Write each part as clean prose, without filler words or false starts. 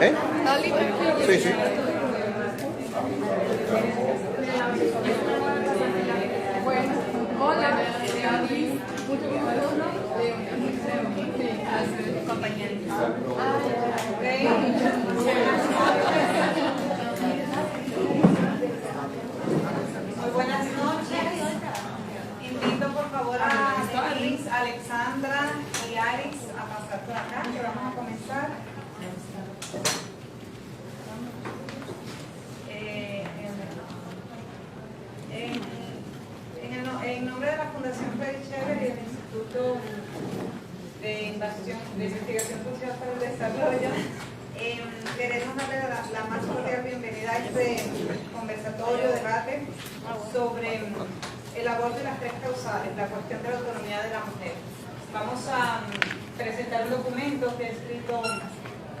¿Está libre? Sí, sí. Bueno, hola. Muy buenas noches. Invito por favor a Denise, Alexandra y Aris a pasar por acá, que vamos a comenzar. En nombre de la Fundación Freddy Chever y del Instituto de Investigación Social para el Desarrollo, queremos darle la más cordial bienvenida a este conversatorio, debate sobre el aborto y las tres causales, la cuestión de la autonomía de la mujer. Vamos a presentar un documento que ha escrito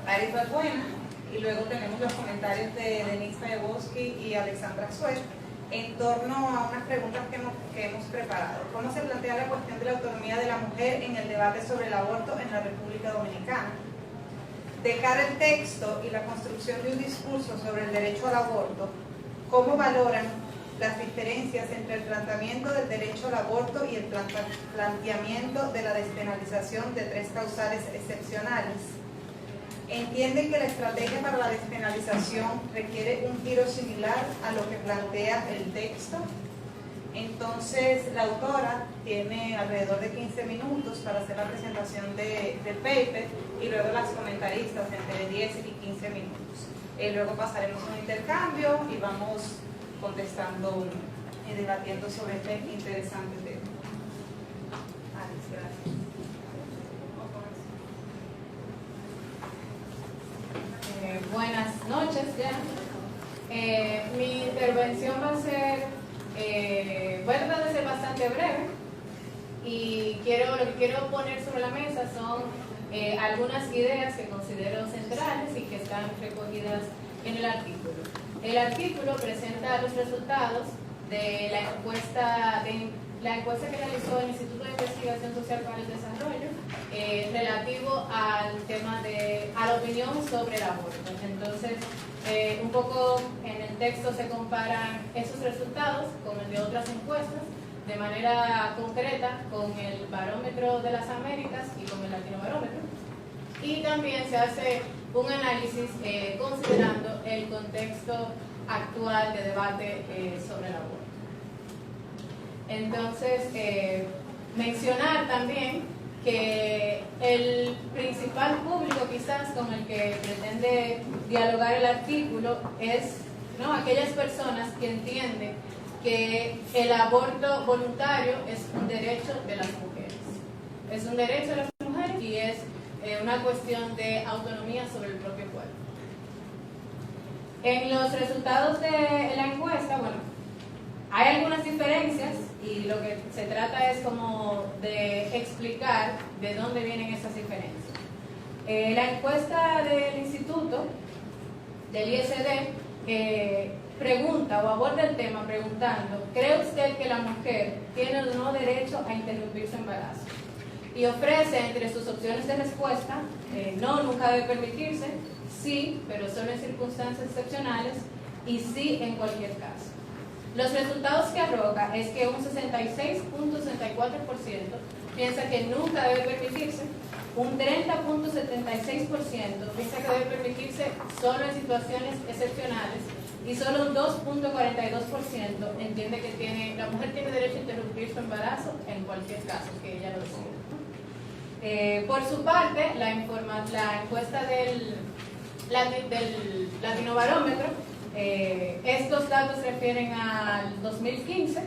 Aris Balbuena y luego tenemos los comentarios de Denise Payeboski y Alexandra Suez en torno a unas preguntas que hemos preparado. ¿Cómo se plantea la cuestión de la autonomía de la mujer en el debate sobre el aborto en la República Dominicana? De cara al texto y la construcción de un discurso sobre el derecho al aborto, ¿cómo valoran las diferencias entre el planteamiento del derecho al aborto y el planteamiento de la despenalización de tres causales excepcionales? ¿Entienden que la estrategia para la despenalización requiere un giro similar a lo que plantea el texto? Entonces, la autora tiene alrededor de 15 minutos para hacer la presentación del paper y luego las comentaristas entre 10 y 15 minutos. Luego pasaremos a un intercambio y vamos contestando y debatiendo sobre este interesante tema. Alex, gracias. Buenas noches ya. Mi intervención va a ser, voy a tratar de ser bastante breve y lo que quiero poner sobre la mesa son algunas ideas que considero centrales y que están recogidas en el artículo. El artículo presenta los resultados de la encuesta que realizó el Instituto de Investigación Social para el Desarrollo relativo al tema a la opinión sobre el aborto. Entonces, un poco en el texto se comparan esos resultados con el de otras encuestas de manera concreta con el Barómetro de las Américas y con el Latinobarómetro. Y también se hace un análisis considerando el contexto actual de debate sobre el aborto. Entonces, mencionar también que el principal público quizás con el que pretende dialogar el artículo es aquellas personas que entienden que el aborto voluntario es un derecho de las mujeres. Es un derecho de las mujeres y es una cuestión de autonomía sobre el propio cuerpo. En los resultados de la encuesta, hay algunas diferencias y lo que se trata es como de explicar de dónde vienen esas diferencias. La encuesta del instituto, del ISD, pregunta o aborda el tema preguntando: ¿cree usted que la mujer tiene o no derecho a interrumpir su embarazo? Y ofrece entre sus opciones de respuesta: no, nunca debe permitirse; sí, pero solo en circunstancias excepcionales; y sí, en cualquier caso. Los resultados que arroja es que un 66.64% piensa que nunca debe permitirse, un 30.76% piensa que debe permitirse solo en situaciones excepcionales y solo un 2.42% entiende que la mujer tiene derecho a interrumpir su embarazo en cualquier caso que ella lo decida. Por su parte, la encuesta del Latinobarómetro, estos datos se refieren al 2015,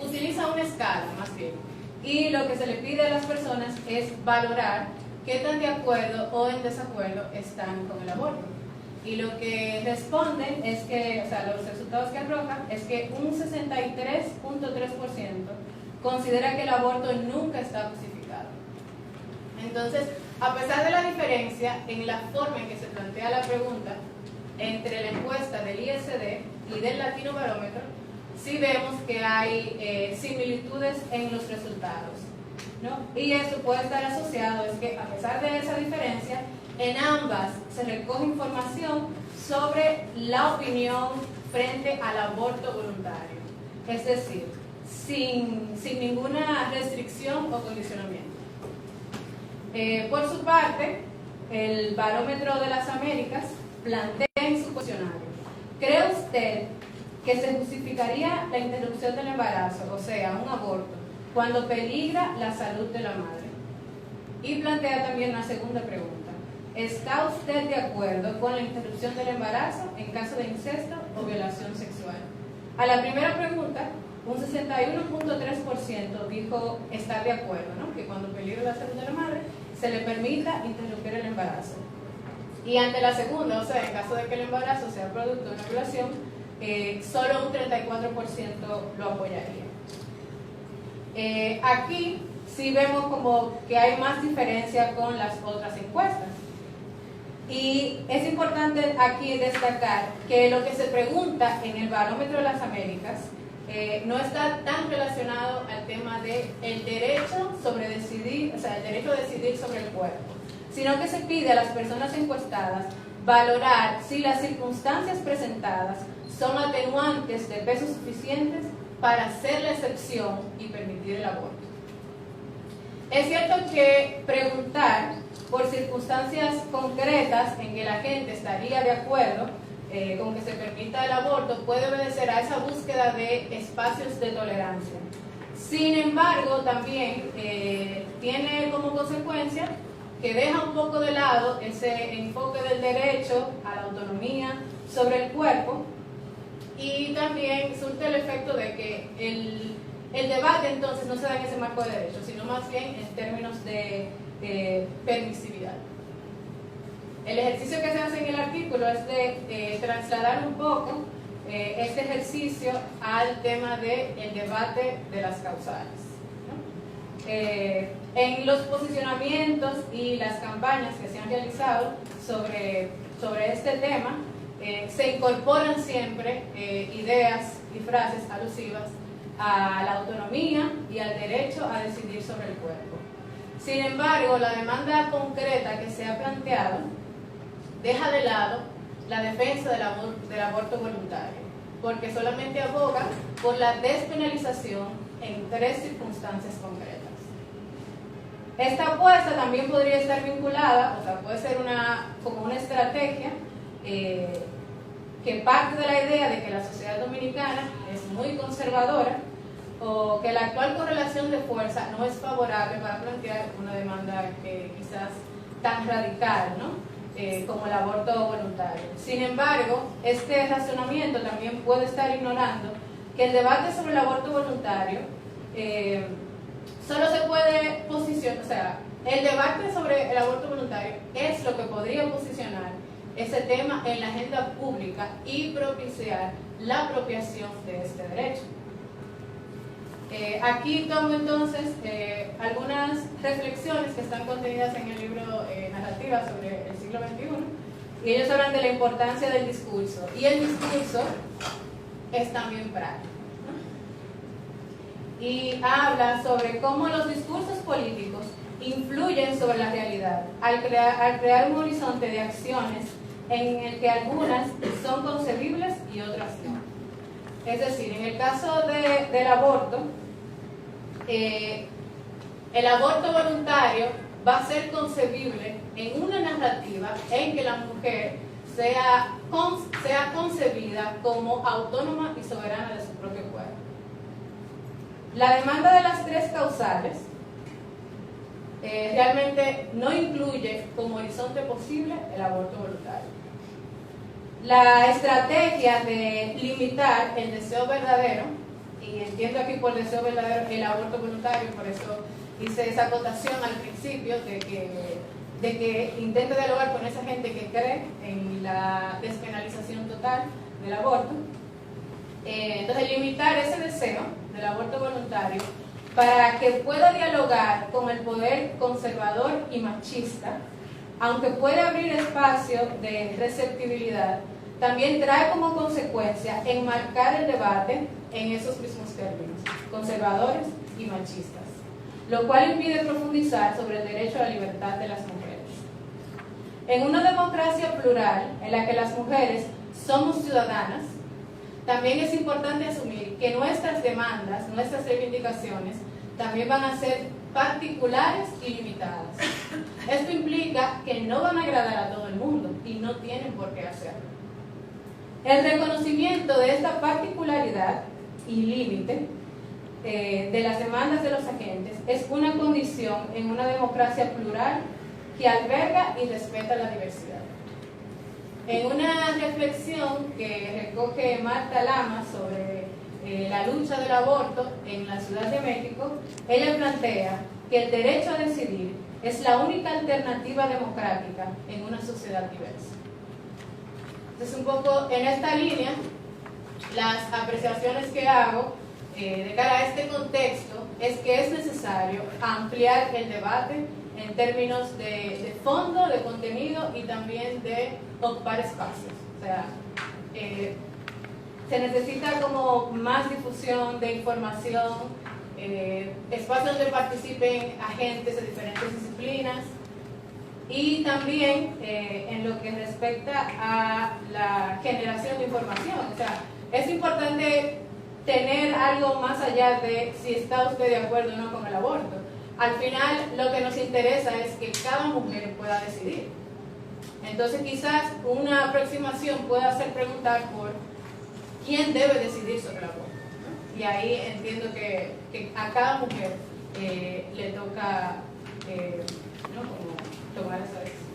utiliza una escala más bien, y lo que se le pide a las personas es valorar qué tan de acuerdo o en desacuerdo están con el aborto. Y lo que responden es que, los resultados que arrojan es que un 63.3% considera que el aborto nunca está justificado. Entonces, a pesar de la diferencia en la forma en que se plantea la pregunta entre la encuesta del ISD y del Latinobarómetro, sí vemos que hay similitudes en los resultados. ¿no? Y esto puede estar asociado, es que a pesar de esa diferencia, en ambas se recoge información sobre la opinión frente al aborto voluntario, es decir, sin ninguna restricción o condicionamiento. Por su parte, el Barómetro de las Américas plantea en su cuestionario: ¿cree usted que se justificaría la interrupción del embarazo, o sea, un aborto, cuando peligra la salud de la madre? Y plantea también una segunda pregunta: ¿está usted de acuerdo con la interrupción del embarazo en caso de incesto o violación sexual? A la primera pregunta, un 61.3% dijo estar de acuerdo, ¿no? Que cuando peligra la salud de la madre se le permita interrumpir el embarazo. Y ante la segunda, o sea, en caso de que el embarazo sea producto de una violación, solo un 34% lo apoyaría. Aquí sí vemos como que hay más diferencia con las otras encuestas. Y es importante aquí destacar que lo que se pregunta en el Barómetro de las Américas no está tan relacionado al tema del derecho sobre decidir, o sea, el derecho a decidir sobre el cuerpo, sino que se pide a las personas encuestadas valorar si las circunstancias presentadas son atenuantes de peso suficientes para hacer la excepción y permitir el aborto. Es cierto que preguntar por circunstancias concretas en que la gente estaría de acuerdo con que se permita el aborto puede obedecer a esa búsqueda de espacios de tolerancia. Sin embargo, también tiene como consecuencia que deja un poco de lado ese enfoque del derecho a la autonomía sobre el cuerpo, y también surte el efecto de que el debate entonces no se da en ese marco de derecho, sino más bien en términos de permisividad. El ejercicio que se hace en el artículo es de trasladar un poco este ejercicio al tema del debate de las causales, ¿no? En los posicionamientos y las campañas que se han realizado sobre este tema, se incorporan siempre ideas y frases alusivas a la autonomía y al derecho a decidir sobre el cuerpo. Sin embargo, la demanda concreta que se ha planteado deja de lado la defensa del aborto voluntario, porque solamente aboga por la despenalización en 3 circunstancias concretas. Esta apuesta también podría estar vinculada, o sea, puede ser como una estrategia que parte de la idea de que la sociedad dominicana es muy conservadora, o que la actual correlación de fuerza no es favorable para plantear una demanda quizás tan radical, ¿no? Como el aborto voluntario. Sin embargo, este razonamiento también puede estar ignorando que el debate sobre el aborto voluntario solo se puede posicionar, o sea, el debate sobre el aborto voluntario es lo que podría posicionar ese tema en la agenda pública y propiciar la apropiación de este derecho. Aquí tomo entonces algunas reflexiones que están contenidas en el libro Narrativa sobre el siglo XXI, y ellos hablan de la importancia del discurso, y el discurso es también práctico, ¿no? Y habla sobre cómo los discursos políticos influyen sobre la realidad al crear un horizonte de acciones en el que algunas son concebibles y otras no. Es decir, en el caso del aborto, el aborto voluntario va a ser concebible en una narrativa en que la mujer sea concebida como autónoma y soberana de su propio cuerpo. La demanda de las 3 causales realmente no incluye como horizonte posible el aborto voluntario. La estrategia de limitar el deseo verdadero, y entiendo aquí por deseo verdadero el aborto voluntario, por eso hice esa acotación al principio de que intenta dialogar con esa gente que cree en la despenalización total del aborto. Entonces, limitar ese deseo del aborto voluntario para que pueda dialogar con el poder conservador y machista, aunque puede abrir espacio de receptibilidad, también trae como consecuencia enmarcar el debate en esos mismos términos, conservadores y machistas. lo cual impide profundizar sobre el derecho a la libertad de las mujeres. En una democracia plural, en la que las mujeres somos ciudadanas, también es importante asumir que nuestras demandas, nuestras reivindicaciones, también van a ser particulares y limitadas. Esto implica que no van a agradar a todo el mundo y no tienen por qué hacerlo. El reconocimiento de esta particularidad y límite de las demandas de los agentes es una condición en una democracia plural que alberga y respeta la diversidad. En una reflexión que recoge Marta Lamas sobre la lucha del aborto en la Ciudad de México, ella plantea que el derecho a decidir es la única alternativa democrática en una sociedad diversa. Entonces, un poco en esta línea, las apreciaciones que hago de cara a este contexto es que es necesario ampliar el debate en términos de fondo, de contenido y también de ocupar espacios. O sea, se necesita como más difusión de información, espacios donde participen agentes de diferentes disciplinas y también en lo que respecta a la generación de información. O sea, es importante tener algo más allá de si está usted de acuerdo o no con el aborto. Al final, lo que nos interesa es que cada mujer pueda decidir. Entonces, quizás una aproximación pueda ser preguntar por quién debe decidir sobre el aborto, ¿no? Y ahí entiendo que a cada mujer le toca ¿no? Como tomar esa decisión.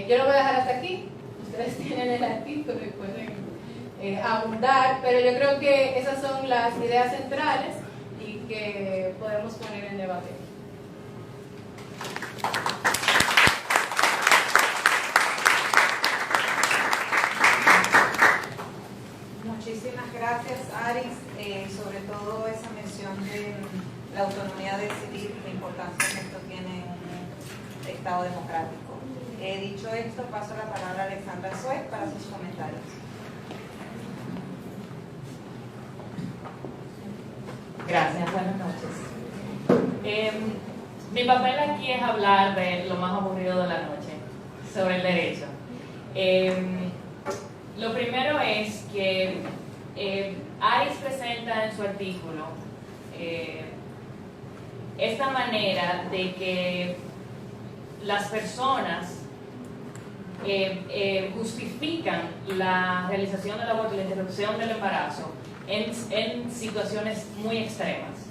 Yo lo voy a dejar hasta aquí. Ustedes tienen el artículo y pueden abundar, pero yo creo que esas son las ideas centrales y que podemos poner en debate. Muchísimas gracias, Aris, sobre todo esa mención de la autonomía de decidir, la importancia que esto tiene en un Estado democrático. Dicho esto, paso la palabra a Alexandra Suez para sus comentarios. Gracias, buenas noches. Mi papel aquí es hablar de lo más aburrido de la noche, sobre el derecho. Lo primero es que Aris presenta en su artículo esta manera de que las personas justifican la realización del aborto y la interrupción del embarazo en situaciones muy extremas.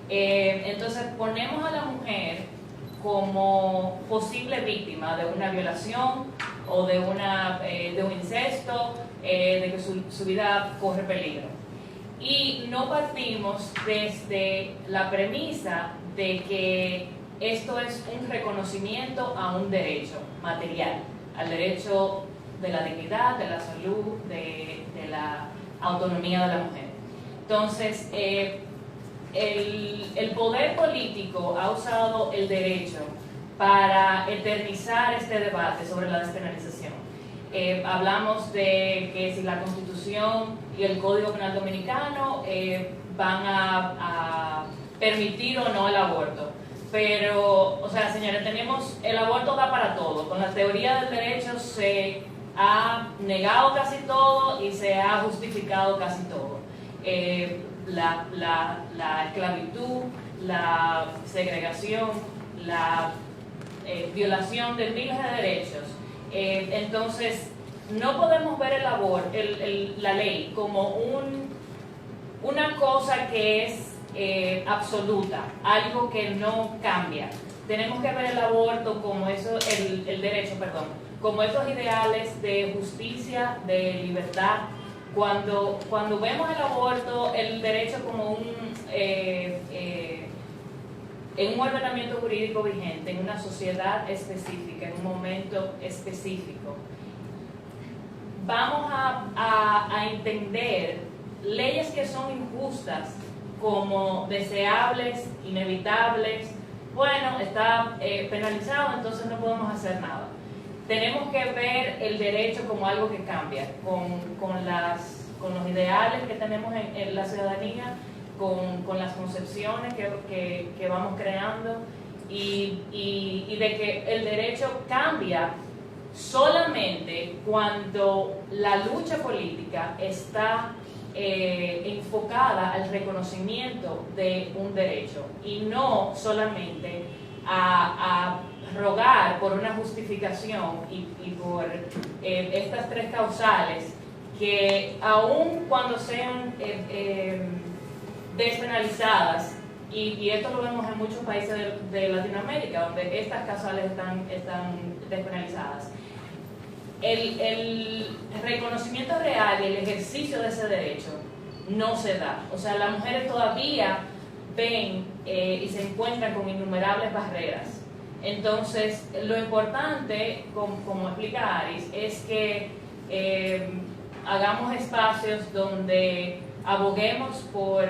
Entonces ponemos a la mujer como posible víctima de una violación o de un incesto, de que su vida corre peligro. Y no partimos desde la premisa de que esto es un reconocimiento a un derecho material, al derecho de la dignidad, de la salud, de la autonomía de la mujer. Entonces, el poder político ha usado el derecho para eternizar este debate sobre la despenalización. Hablamos de que si la Constitución y el Código Penal Dominicano van a permitir o no el aborto. Pero, o sea, señores, el aborto da para todo. Con la teoría del derecho se ha negado casi todo y se ha justificado casi todo. La esclavitud, la segregación, la violación de miles de derechos. Entonces, no podemos ver la ley como una cosa que es absoluta, algo que no cambia. Tenemos que ver el aborto como el derecho, como esos ideales de justicia, de libertad. Cuando vemos el aborto, el derecho como en un ordenamiento jurídico vigente, en una sociedad específica, en un momento específico, vamos a entender leyes que son injustas como deseables, inevitables. Bueno, está penalizado, entonces no podemos hacer nada. Tenemos que ver el derecho como algo que cambia, con los ideales que tenemos en la ciudadanía con las concepciones que vamos creando y de que el derecho cambia solamente cuando la lucha política está enfocada al reconocimiento de un derecho y no solamente a rogar por una justificación y por estas tres causales que aun cuando sean despenalizadas, y esto lo vemos en muchos países de Latinoamérica donde estas causales están despenalizadas, el reconocimiento real y el ejercicio de ese derecho no se da. O sea, las mujeres todavía ven y se encuentran con innumerables barreras. Entonces, lo importante, como explica Aris, es que hagamos espacios donde aboguemos por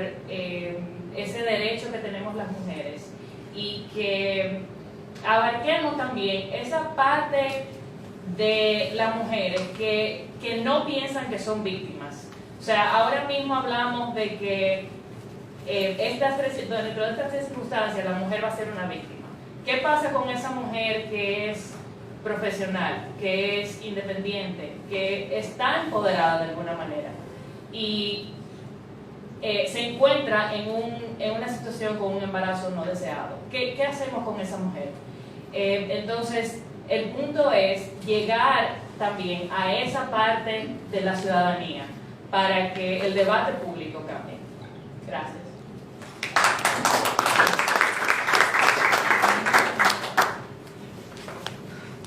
ese derecho que tenemos las mujeres y que abarquemos también esa parte de las mujeres que no piensan que son víctimas. O sea, ahora mismo hablamos de que dentro de estas tres circunstancias la mujer va a ser una víctima. ¿Qué pasa con esa mujer que es profesional, que es independiente, que está empoderada de alguna manera y se encuentra en una situación con un embarazo no deseado? ¿Qué hacemos con esa mujer? Entonces, el punto es llegar también a esa parte de la ciudadanía para que el debate público cambie. Gracias.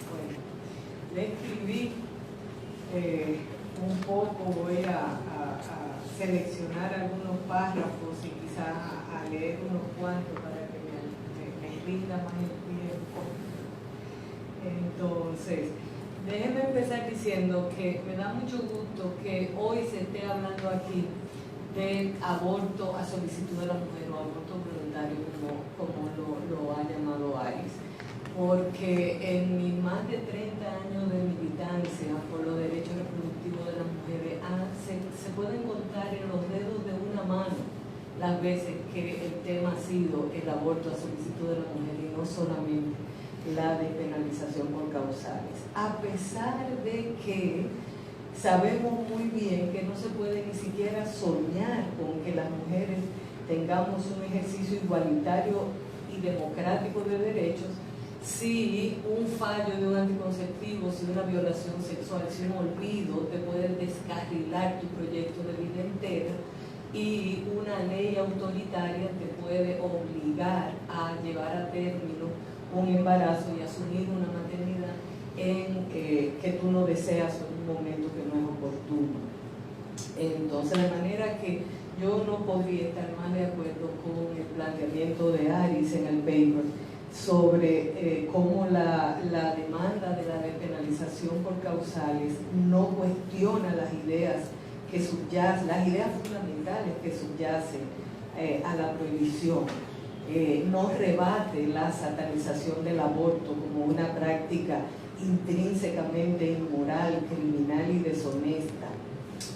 Bueno, le escribí un poco, voy a seleccionar algunos párrafos y quizás a leer unos cuantos para que me rinda más el tiempo. Entonces, déjenme empezar diciendo que me da mucho gusto que hoy se esté hablando aquí del aborto a solicitud de la mujer o aborto voluntario, como lo ha llamado Aris, porque en mis más de 30 años de militancia por los derechos reproductivos de las mujeres se pueden contar en los dedos de una mano las veces que el tema ha sido el aborto a solicitud de la mujer y no solamente la despenalización por causales, a pesar de que sabemos muy bien que no se puede ni siquiera soñar con que las mujeres tengamos un ejercicio igualitario y democrático de derechos si un fallo de un anticonceptivo, si una violación sexual, si un olvido te puede descarrilar tu proyecto de vida entera y una ley autoritaria te puede obligar a llevar a término un embarazo y asumir una maternidad que tú no deseas en un momento que no es oportuno. Entonces, de manera que yo no podría estar más de acuerdo con el planteamiento de Aris en el paper sobre cómo la demanda de la despenalización por causales no cuestiona las ideas que subyacen, las ideas fundamentales que subyacen a la prohibición. No rebate la satanización del aborto como una práctica intrínsecamente inmoral, criminal y deshonesta.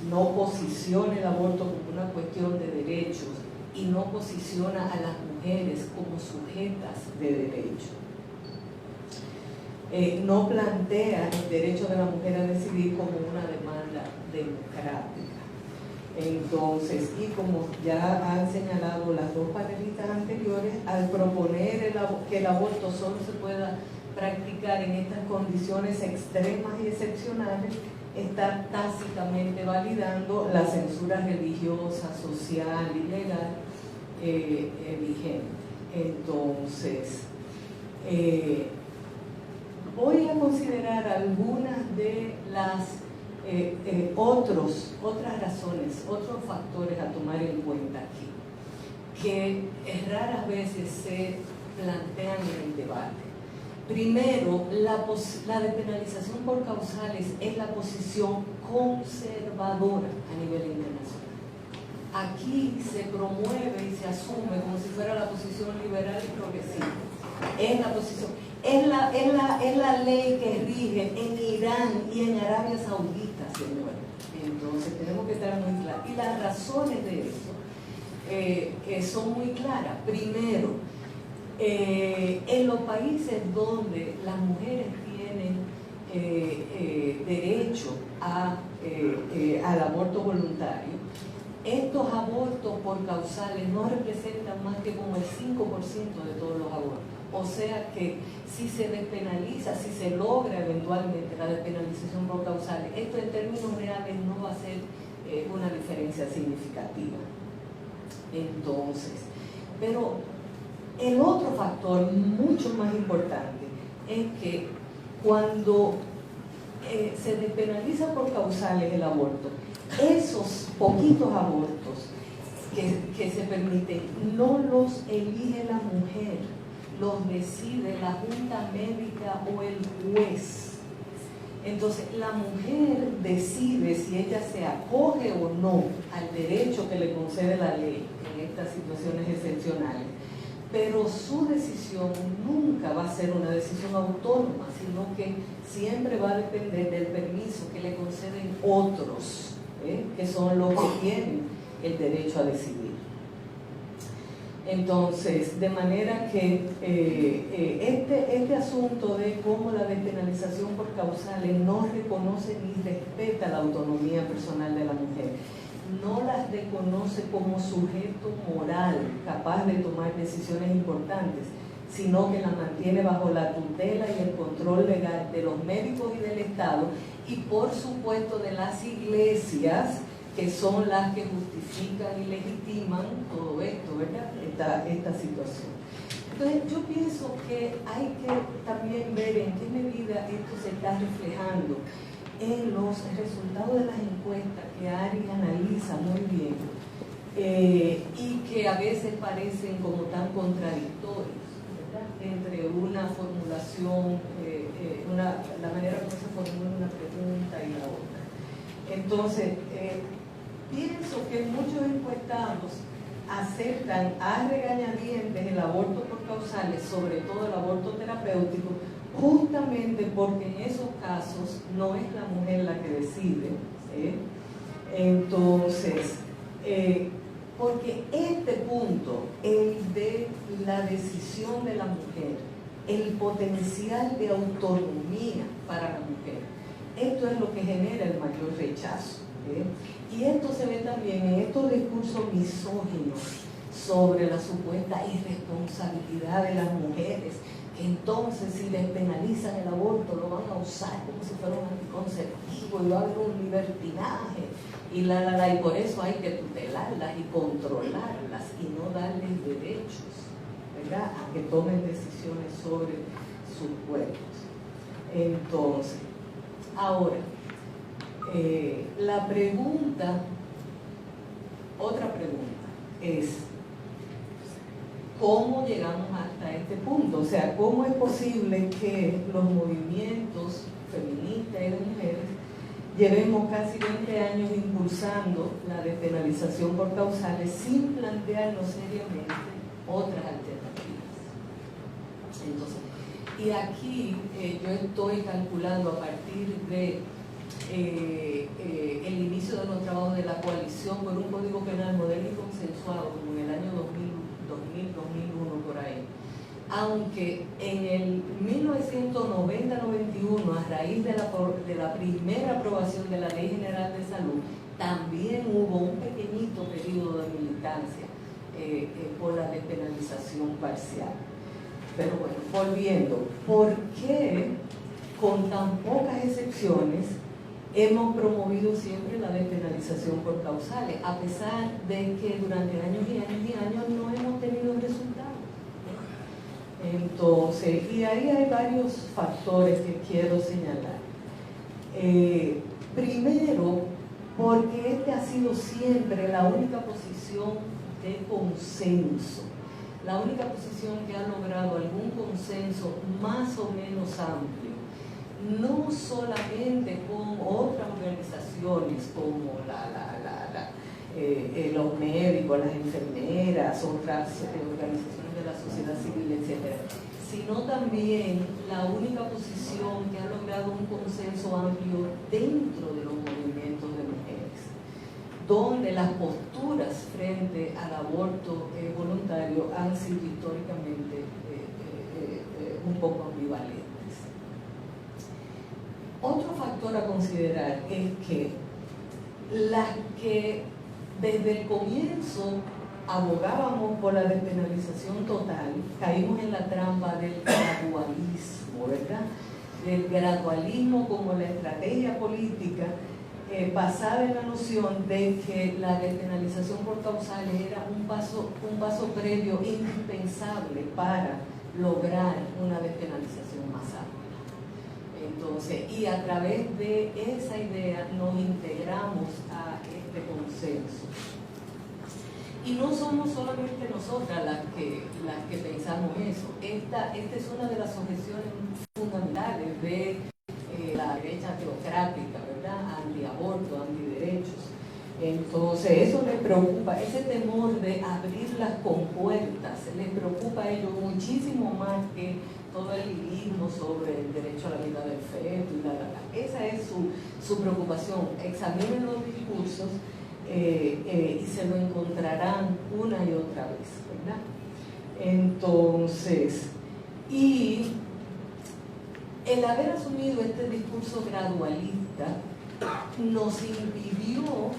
No posiciona el aborto como una cuestión de derechos y no posiciona a las mujeres como sujetas de derecho. No plantea el derecho de la mujer a decidir como una demanda democrática. Entonces, y como ya han señalado las dos panelistas anteriores, al proponer que el aborto solo se pueda practicar en estas condiciones extremas y excepcionales, está tácitamente validando la censura religiosa, social y legal vigente. Entonces, voy a considerar algunas de las otras razones, otros factores a tomar en cuenta aquí, que raras veces se plantean en el debate. Primero, la despenalización por causales es la posición conservadora a nivel internacional. Aquí se promueve y se asume como si fuera la posición liberal y progresiva. Es la posición, es la ley que rige en Irán y en Arabia Saudita, señores. Entonces tenemos que estar muy claros. Y las razones de eso son muy claras. Primero, en los países donde las mujeres tienen derecho al aborto voluntario, estos abortos por causales no representan más que como el 5% de todos los abortos. O sea que si se despenaliza, si se logra eventualmente la despenalización por causales, esto en términos reales no va a ser una diferencia significativa. Entonces, pero el otro factor mucho más importante es que cuando se despenaliza por causales el aborto, esos poquitos abortos que se permiten no los elige la mujer, los decide la junta médica o el juez. Entonces la mujer decide si ella se acoge o no al derecho que le concede la ley en estas situaciones excepcionales, pero su decisión nunca va a ser una decisión autónoma, sino que siempre va a depender del permiso que le conceden otros, que son los que tienen el derecho a decidir. Entonces, de manera que este asunto de cómo la despenalización por causales no reconoce ni respeta la autonomía personal de la mujer, no las reconoce como sujeto moral capaz de tomar decisiones importantes, sino que las mantiene bajo la tutela y el control legal de los médicos y del Estado y por supuesto de las iglesias, que son las que justifican y legitiman todo esto, ¿verdad? Esta situación. Entonces yo pienso que hay que también ver en qué medida esto se está reflejando en los resultados de las encuestas que Ari analiza muy bien y que a veces parecen como tan contradictorios, ¿verdad? Entre una formulación, la manera como se formula una pregunta y la otra. Entonces, pienso que muchos encuestados aceptan a regañadientes el aborto por causales, sobre todo el aborto terapéutico, justamente porque en esos casos no es la mujer la que decide. Entonces, porque este punto, el de la decisión de la mujer, el potencial de autonomía para la mujer, esto es lo que genera el mayor rechazo. Y esto se ve también en estos discursos misóginos sobre la supuesta irresponsabilidad de las mujeres, que entonces si despenalizan el aborto lo van a usar como si fuera un anticonceptivo y va a haber un libertinaje y por eso hay que tutelarlas y controlarlas y no darles derechos, ¿verdad?, a que tomen decisiones sobre sus cuerpos. Entonces, ahora, la pregunta, otra pregunta es, ¿cómo llegamos hasta este punto? O sea, ¿cómo es posible que los movimientos feministas y de mujeres llevemos casi 20 años impulsando la despenalización por causales sin plantearnos seriamente otras alternativas? Entonces, y aquí yo estoy calculando a partir de el inicio de los trabajos de la coalición por un código penal moderno y consensuado como en el año 2000-2001 por ahí, aunque en el 1990-91 a raíz de la primera aprobación de la Ley General de Salud también hubo un pequeñito periodo de militancia por la despenalización parcial. Pero bueno, volviendo, ¿por qué con tan pocas excepciones hemos promovido siempre la despenalización por causales, a pesar de que durante años y años y años no hemos tenido resultados? Entonces, y ahí hay varios factores que quiero señalar. Primero, porque este ha sido siempre la única posición de consenso, la única posición que ha logrado algún consenso más o menos amplio, no solamente con otras organizaciones como los médicos, las enfermeras, otras organizaciones de la sociedad civil, etc., sino también la única posición que ha logrado un consenso amplio dentro de los movimientos de mujeres, donde las posturas frente al aborto voluntario han sido históricamente un poco ambivalentes. Otro factor a considerar es que las que desde el comienzo abogábamos por la despenalización total, caímos en la trampa del gradualismo, ¿verdad? Del gradualismo como la estrategia política basada en la noción de que la despenalización por causales era un paso previo indispensable para lograr una despenalización más amplia. Entonces, y a través de esa idea nos integramos a este consenso. Y no somos solamente nosotras las que pensamos eso. Esta es una de las objeciones fundamentales de la derecha teocrática, ¿verdad? Antiaborto, antiderechos. Entonces, eso les preocupa, ese temor de abrir las compuertas, les preocupa a ellos muchísimo más que todo el lirismo sobre el derecho a la vida del feto y esa es su preocupación. Examinen los discursos y se lo encontrarán una y otra vez, ¿verdad? Entonces, y el haber asumido este discurso gradualista nos impidió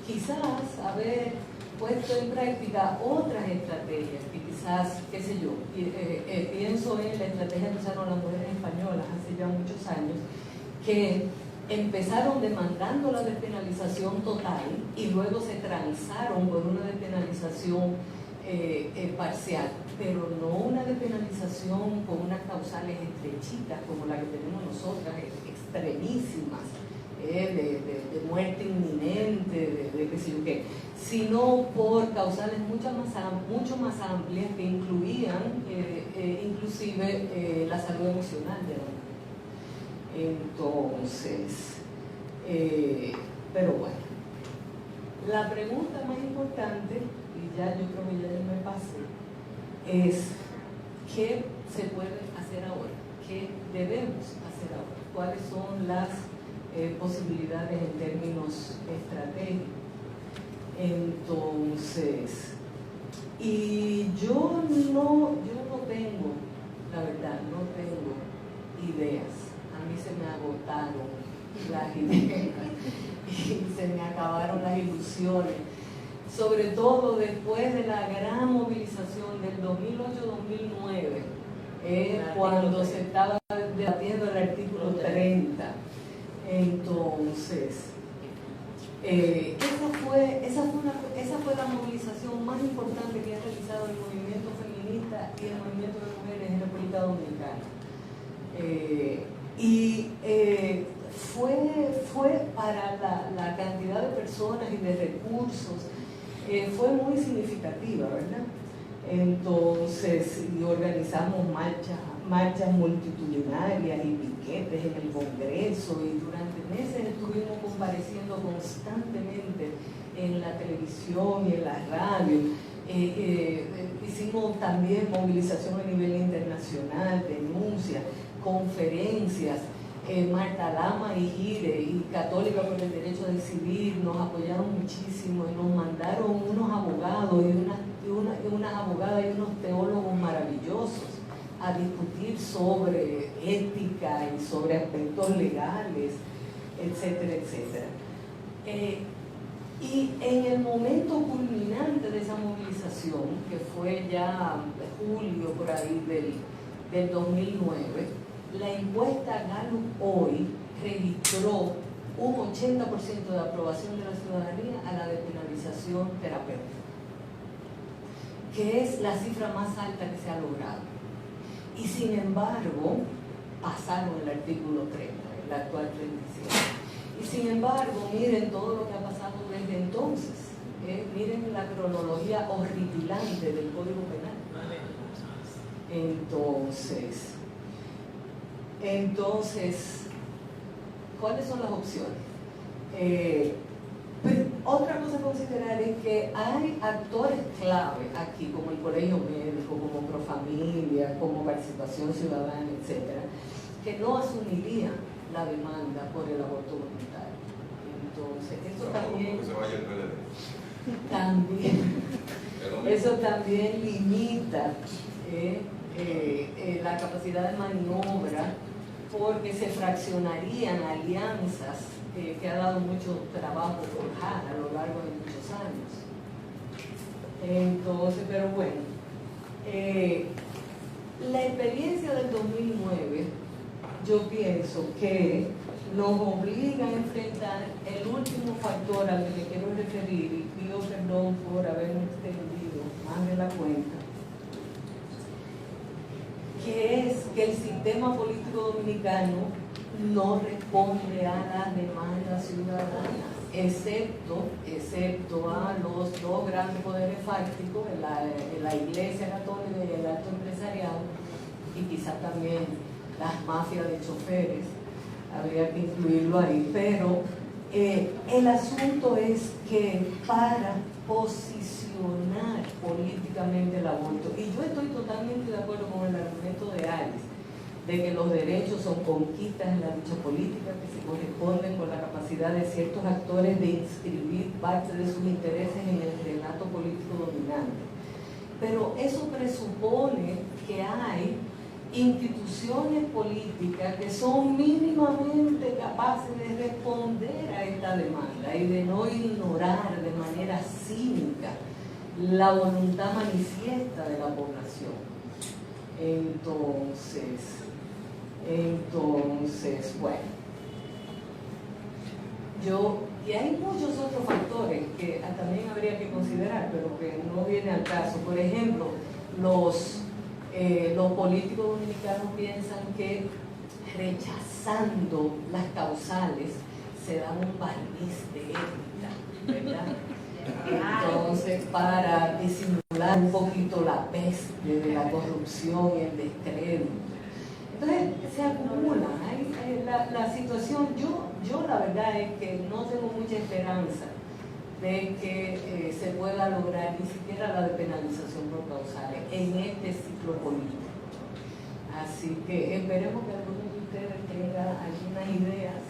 quizás haber puesto en práctica otras estrategias que quizás, qué sé yo, pienso en la estrategia que usaron las mujeres españolas hace ya muchos años, que empezaron demandando la despenalización total y luego se transaron por una despenalización parcial, pero no una despenalización con unas causales estrechitas como la que tenemos nosotras, extremísimas, de muerte inminente, de qué sé yo qué, sino por causales mucho más amplias que incluían inclusive la salud emocional de la mujer. Entonces, pero bueno, la pregunta más importante, y ya yo creo que ya me pasé, es ¿qué se puede hacer ahora? ¿Qué debemos hacer ahora? ¿Cuáles son las posibilidades en términos estratégicos? Entonces, y yo no tengo, la verdad, no tengo ideas. A mí se me agotaron las ideas y se me acabaron las ilusiones, sobre todo después de la gran movilización del 2008-2009, cuando se estaba debatiendo el artículo 30. Entonces, esa fue la movilización más importante que ha realizado el movimiento feminista y el movimiento de mujeres en República Dominicana. Fue para la cantidad de personas y de recursos, fue muy significativa, ¿verdad? Entonces, y organizamos marchas multitudinarias y piquetes en el Congreso, y durante meses estuvimos compareciendo constantemente en la televisión y en la radio. Hicimos también movilización a nivel internacional, denuncias, conferencias. Marta Lama y Gire y Católica por el Derecho a Decidir nos apoyaron muchísimo y nos mandaron unos abogados y unas abogadas y unos teólogos maravillosos a discutir sobre ética y sobre aspectos legales, etcétera, etcétera. Y en el momento culminante de esa movilización, que fue ya julio por ahí del 2009, la encuesta Gallup hoy registró un 80% de aprobación de la ciudadanía a la despenalización terapéutica, que es la cifra más alta que se ha logrado. Y sin embargo, pasaron el artículo 30, el actual 37. Y sin embargo, miren todo lo que ha pasado desde entonces. Miren la cronología horripilante del Código Penal. Entonces, ¿cuáles son las opciones? Pues, otra cosa a considerar es que hay actores clave aquí, como el Colegio Médico, como Profamilia, como Participación Ciudadana, etcétera, que no asumirían la demanda por el aborto voluntario. Entonces, eso Tampoco también, que se vaya el PLD. Es lo mismo. eso también limita la capacidad de maniobra, porque se fraccionarían alianzas que ha dado mucho trabajo forjar a lo largo de muchos años. Entonces, pero bueno, la experiencia del 2009, yo pienso que nos obliga a enfrentar el último factor al que me quiero referir, y pido perdón por haberme extendido más de la cuenta, que es que el sistema político dominicano no responde a las demandas ciudadanas, excepto a los dos grandes poderes fácticos, la Iglesia Católica y el alto empresariado, y quizá también las mafias de choferes, habría que incluirlo ahí, pero el asunto es que para posicionar políticamente el aborto, y yo estoy totalmente de acuerdo con el argumento de Alice, de que los derechos son conquistas en la lucha política que se corresponden con la capacidad de ciertos actores de inscribir parte de sus intereses en el relato político dominante. Pero eso presupone que hay instituciones políticas que son mínimamente capaces de responder a esta demanda y de no ignorar de manera cínica la voluntad manifiesta de la población. Entonces, bueno, y hay muchos otros factores que también habría que considerar, pero que no viene al caso. Por ejemplo, los políticos dominicanos piensan que rechazando las causales se da un barniz de ética, ¿verdad? Entonces, para disimular un poquito la peste de la corrupción y el descrédito. Entonces, se acumula la situación. Yo la verdad es que no tengo mucha esperanza de que se pueda lograr ni siquiera la despenalización por causales en este ciclo político. Así que esperemos que algunos de ustedes tengan algunas ideas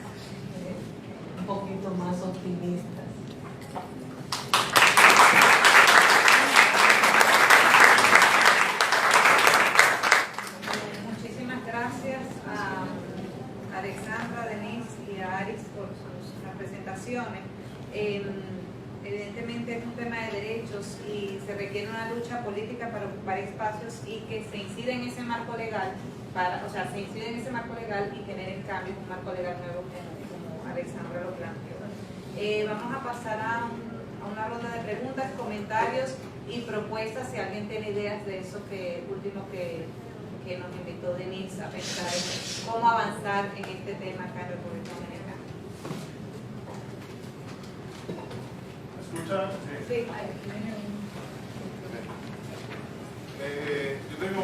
un poquito más optimistas. Muchísimas gracias a Alexandra, Denise y a Aris por sus presentaciones. Evidentemente es un tema de derechos y se requiere una lucha política para ocupar espacios y que se incida en ese marco legal, se incide en ese marco legal y generen cambios, un marco legal nuevo como Alexandra lo planteó. Vamos a pasar a una ronda de preguntas, comentarios y propuestas, si alguien tiene ideas de eso último que nos invitó Denise a pensar en cómo avanzar en este tema acá en República Dominicana. ¿Escucha? Sí. Yo tengo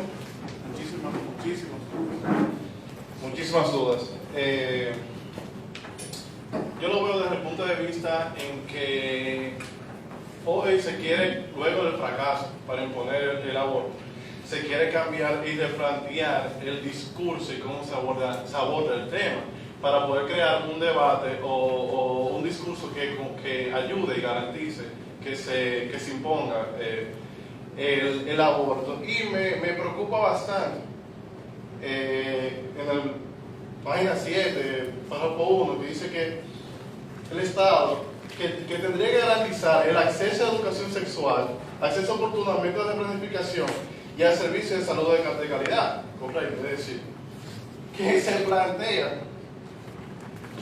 muchísimas dudas. Yo lo veo desde el punto de vista en que hoy se quiere, luego del fracaso para imponer el aborto, se quiere cambiar y replantear el discurso y cómo se aborda el tema, para poder crear un debate o un discurso que ayude y garantice que se imponga el aborto. Y me preocupa bastante. En la página 7, párrafo 1, que dice que el Estado que tendría que garantizar el acceso a educación sexual, acceso oportuno a métodos de planificación y al servicio de salud de calidad. Correcto, es decir, que se plantea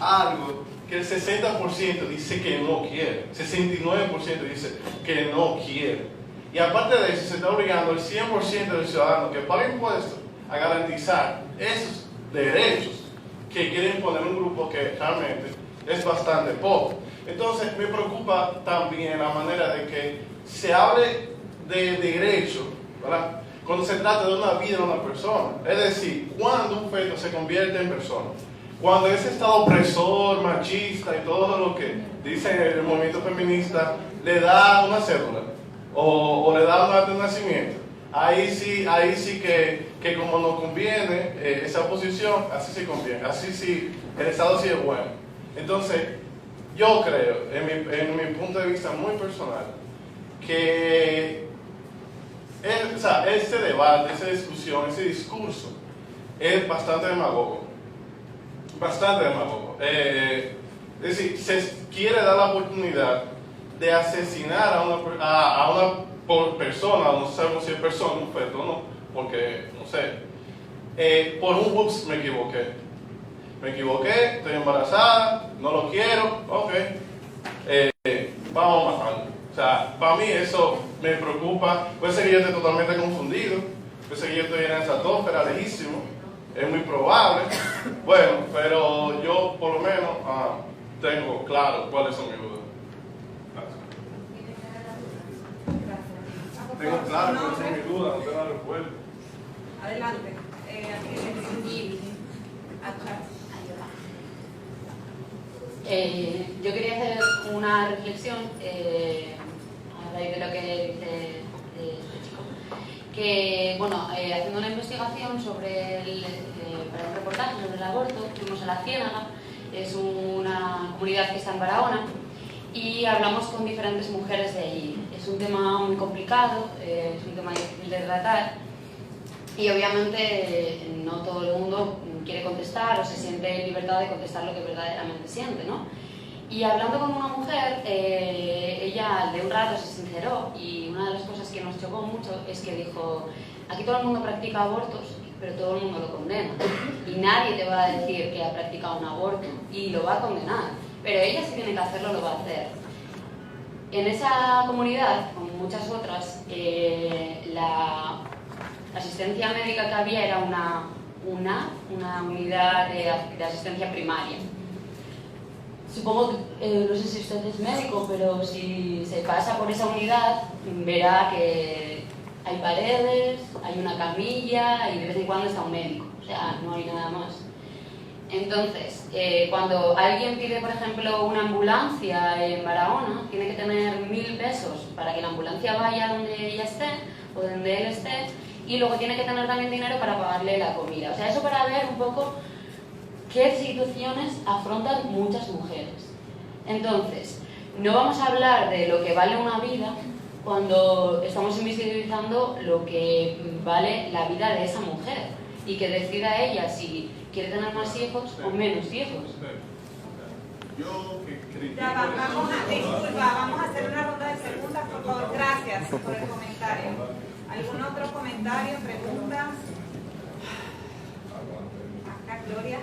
algo que el 60% dice que no quiere, 69% dice que no quiere. Y aparte de eso, se está obligando al 100% del ciudadano que paga impuestos a garantizar esos derechos que quiere imponer un grupo que realmente es bastante poco. Entonces, me preocupa también la manera de que se hable de derecho, ¿verdad?, cuando se trata de una vida de una persona. Es decir, cuando un feto se convierte en persona. Cuando ese estado opresor, machista y todo lo que dice el movimiento feminista le da una cédula o le da un acta de nacimiento, ahí sí que como nos conviene esa posición, así sí conviene, así sí el Estado sí es bueno. Entonces, yo creo, en mi punto de vista muy personal, que este debate, esa discusión, ese discurso es bastante demagogo. Bastante demagogo. Es decir, se quiere dar la oportunidad de asesinar a una persona, no sabemos si es persona, un feto o no, porque, no sé, por un ups, me equivoqué, estoy embarazada, no lo quiero, ok, vamos a matarlo. O sea, para mí eso me preocupa. Puede ser que yo esté totalmente confundido, puede ser que yo estoy en esa atmósfera lejísimo, es muy probable. Bueno, pero yo por lo menos tengo claro cuáles son mis dudas. Gracias. Tengo claro cuáles son mis dudas, no tengo la respuesta. Adelante. Yo quería hacer una reflexión a raíz de lo que dice este chico, que bueno, haciendo una investigación sobre para un reportaje sobre el aborto, fuimos a La Ciénaga, es una comunidad que está en Barahona, y hablamos con diferentes mujeres de allí. Es un tema muy complicado, es un tema difícil de tratar, y obviamente no todo el mundo quiere contestar o se siente en libertad de contestar lo que verdaderamente siente, ¿no? Y hablando con una mujer, ella de un rato se sinceró, y una de las cosas que nos chocó mucho es que dijo: aquí todo el mundo practica abortos, pero todo el mundo lo condena, y nadie te va a decir que ha practicado un aborto y lo va a condenar, pero ella si tiene que hacerlo lo va a hacer. En esa comunidad, como muchas otras, la asistencia médica que había era una unidad de asistencia primaria. Supongo que, no sé si usted es médico, pero si se pasa por esa unidad verá que hay paredes, hay una camilla y de vez en cuando está un médico, o sea, no hay nada más. Entonces, cuando alguien pide, por ejemplo, una ambulancia en Barahona, tiene que tener 1.000 pesos para que la ambulancia vaya donde ella esté o donde él esté, y luego tiene que tener también dinero para pagarle la comida. O sea, eso para ver un poco qué situaciones afrontan muchas mujeres. Entonces, no vamos a hablar de lo que vale una vida cuando estamos invisibilizando lo que vale la vida de esa mujer, y que decida ella si quiere tener más hijos o menos hijos. Ya vamos a hacer una ronda de preguntas, por favor. Gracias por el comentario. ¿Algún otro comentario, pregunta? Acá, Gloria.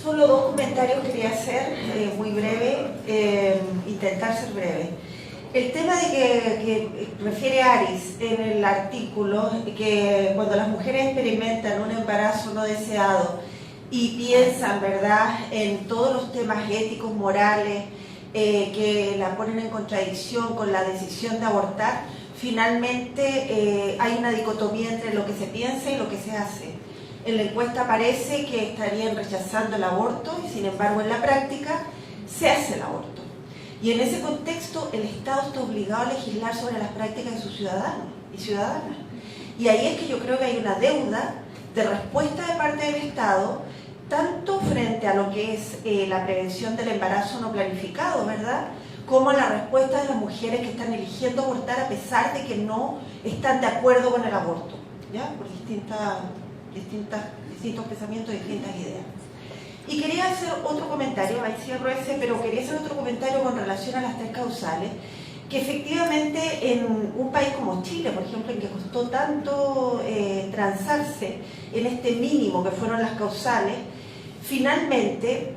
Solo 2 comentarios quería hacer, muy breve, intentar ser breve. El tema de que refiere Aris en el artículo, que cuando las mujeres experimentan un embarazo no deseado y piensan, ¿verdad?, en todos los temas éticos, morales, que la ponen en contradicción con la decisión de abortar, finalmente hay una dicotomía entre lo que se piensa y lo que se hace. En la encuesta parece que estarían rechazando el aborto y sin embargo en la práctica se hace el aborto. Y en ese contexto el Estado está obligado a legislar sobre las prácticas de sus ciudadanos y ciudadanas. Y ahí es que yo creo que hay una deuda de respuesta de parte del Estado, tanto frente a lo que es la prevención del embarazo no planificado, ¿verdad?, como a la respuesta de las mujeres que están eligiendo abortar a pesar de que no están de acuerdo con el aborto, ¿ya?, por distintos pensamientos, distintas ideas. Y quería hacer otro comentario, ahí cierro ese, pero quería hacer otro comentario con relación a las 3 causales, que efectivamente en un país como Chile, por ejemplo, en que costó tanto transarse en este mínimo que fueron las causales, finalmente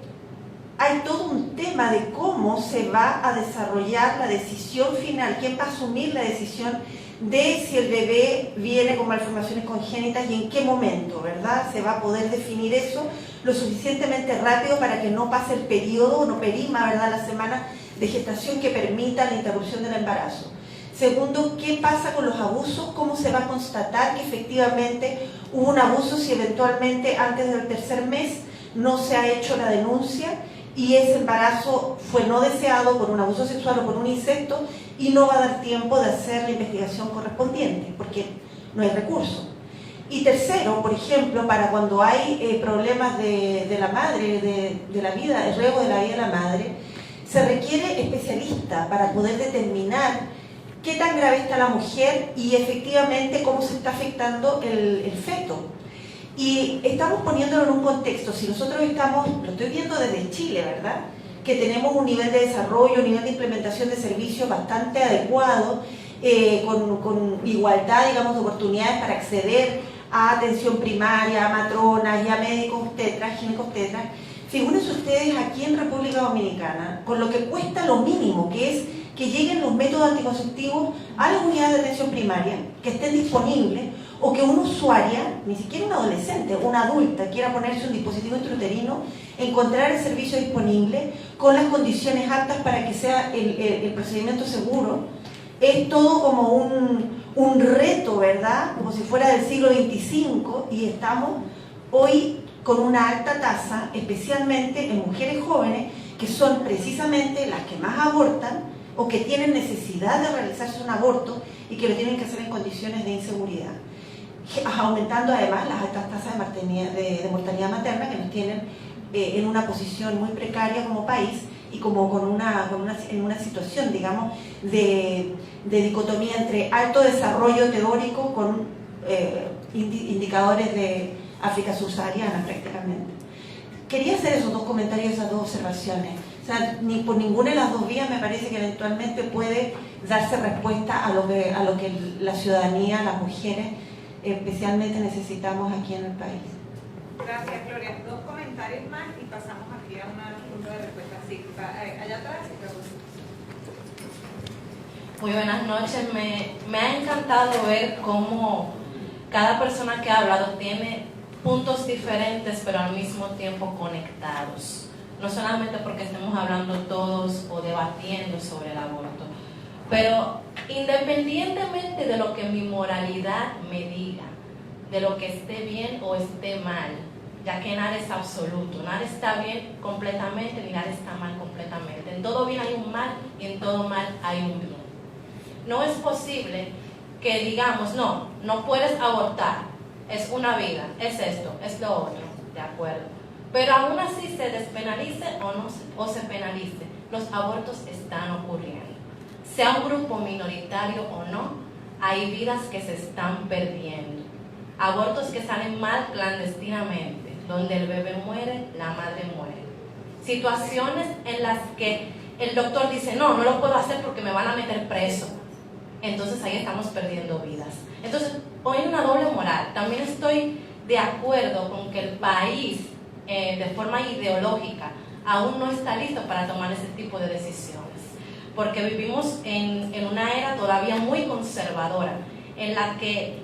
hay todo un tema de cómo se va a desarrollar la decisión final, quién va a asumir la decisión de si el bebé viene con malformaciones congénitas y en qué momento, ¿verdad? Se va a poder definir eso lo suficientemente rápido para que no pase el periodo, no perima, ¿verdad?, la semana de gestación que permita la interrupción del embarazo. Segundo, ¿qué pasa con los abusos? ¿Cómo se va a constatar que efectivamente hubo un abuso si eventualmente antes del 3er mes no se ha hecho la denuncia y ese embarazo fue no deseado por un abuso sexual o por un insecto y no va a dar tiempo de hacer la investigación correspondiente porque no hay recursos? Y tercero, por ejemplo, para cuando hay problemas de la madre, de la vida, el riesgo de la vida de la madre, se requiere especialista para poder determinar qué tan grave está la mujer y efectivamente cómo se está afectando el feto. Y estamos poniéndolo en un contexto, si nosotros estamos, lo estoy viendo desde Chile, ¿verdad?, que tenemos un nivel de desarrollo, un nivel de implementación de servicios bastante adecuado, con igualdad, digamos, de oportunidades para acceder a atención primaria, a matronas y a médicos obstetras, ginecobstetras. Figúrense ustedes aquí en República Dominicana, con lo que cuesta lo mínimo, que es que lleguen los métodos anticonceptivos a las unidades de atención primaria, que estén disponibles, o que una usuaria, ni siquiera una adolescente, una adulta, quiera ponerse un dispositivo intrauterino, encontrar el servicio disponible con las condiciones aptas para que sea el procedimiento seguro. Es todo como un reto, ¿verdad?, como si fuera del siglo XXV, y estamos hoy con una alta tasa, especialmente en mujeres jóvenes, que son precisamente las que más abortan o que tienen necesidad de realizarse un aborto y que lo tienen que hacer en condiciones de inseguridad, aumentando además las altas tasas de mortalidad materna que nos tienen en una posición muy precaria como país y como en una situación, digamos, de dicotomía entre alto desarrollo teórico con indicadores de África subsahariana prácticamente. Quería hacer esos dos comentarios, esas dos observaciones. O sea, ni por ninguna de las dos vías me parece que eventualmente puede darse respuesta a lo que la ciudadanía, las mujeres, especialmente necesitamos aquí en el país. Gracias, Gloria. Dos comentarios más y pasamos aquí a una ronda de respuestas. Sí, allá atrás. Muy buenas noches. Me ha encantado ver cómo cada persona que ha hablado tiene puntos diferentes, pero al mismo tiempo conectados. No solamente porque estemos hablando todos o debatiendo sobre el aborto, pero independientemente de lo que mi moralidad me diga, de lo que esté bien o esté mal, ya que nada es absoluto, nada está bien completamente ni nada está mal completamente. En todo bien hay un mal y en todo mal hay un bien. No es posible que digamos, no puedes abortar, es una vida, es esto, es lo otro, de acuerdo. Pero aún así se despenalice o se penalice, los abortos están ocurriendo. Sea un grupo minoritario o no, hay vidas que se están perdiendo. Abortos que salen mal clandestinamente, donde el bebé muere, la madre muere. Situaciones en las que el doctor dice, no lo puedo hacer porque me van a meter preso. Entonces ahí estamos perdiendo vidas. Entonces, hoy hay una doble moral. También estoy de acuerdo con que el país, de forma ideológica, aún no está listo para tomar ese tipo de decisiones. Porque vivimos en una era todavía muy conservadora, en la que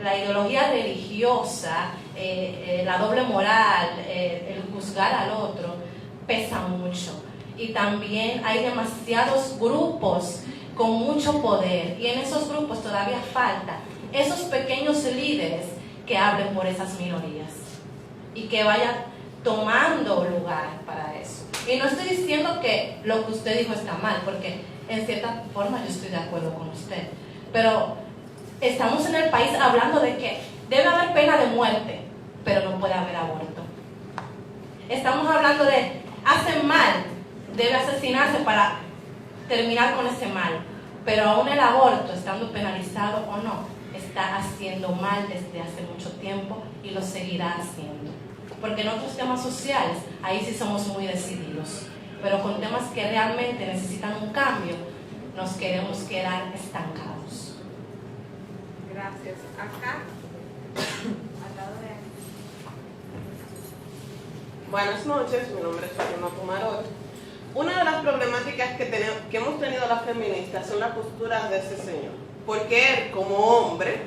la ideología religiosa, la doble moral, el juzgar al otro, pesa mucho. Y también hay demasiados grupos con mucho poder, y en esos grupos todavía falta esos pequeños líderes que hablen por esas minorías y que vayan tomando lugar para eso. Y no estoy diciendo que lo que usted dijo está mal, porque en cierta forma yo estoy de acuerdo con usted, pero estamos en el país hablando de que debe haber pena de muerte, pero no puede haber aborto. Estamos hablando de hacen mal, debe asesinarse para terminar con ese mal, pero aún el aborto, estando penalizado o no, está haciendo mal desde hace mucho tiempo y lo seguirá haciendo. Porque en otros temas sociales, ahí sí somos muy decididos, pero con temas que realmente necesitan un cambio, nos queremos quedar estancados. Gracias. Acá, al lado de... Buenas noches, mi nombre es Fatima Pumarot. Una de las problemáticas que hemos tenido las feministas son las posturas de ese señor. Porque él, como hombre,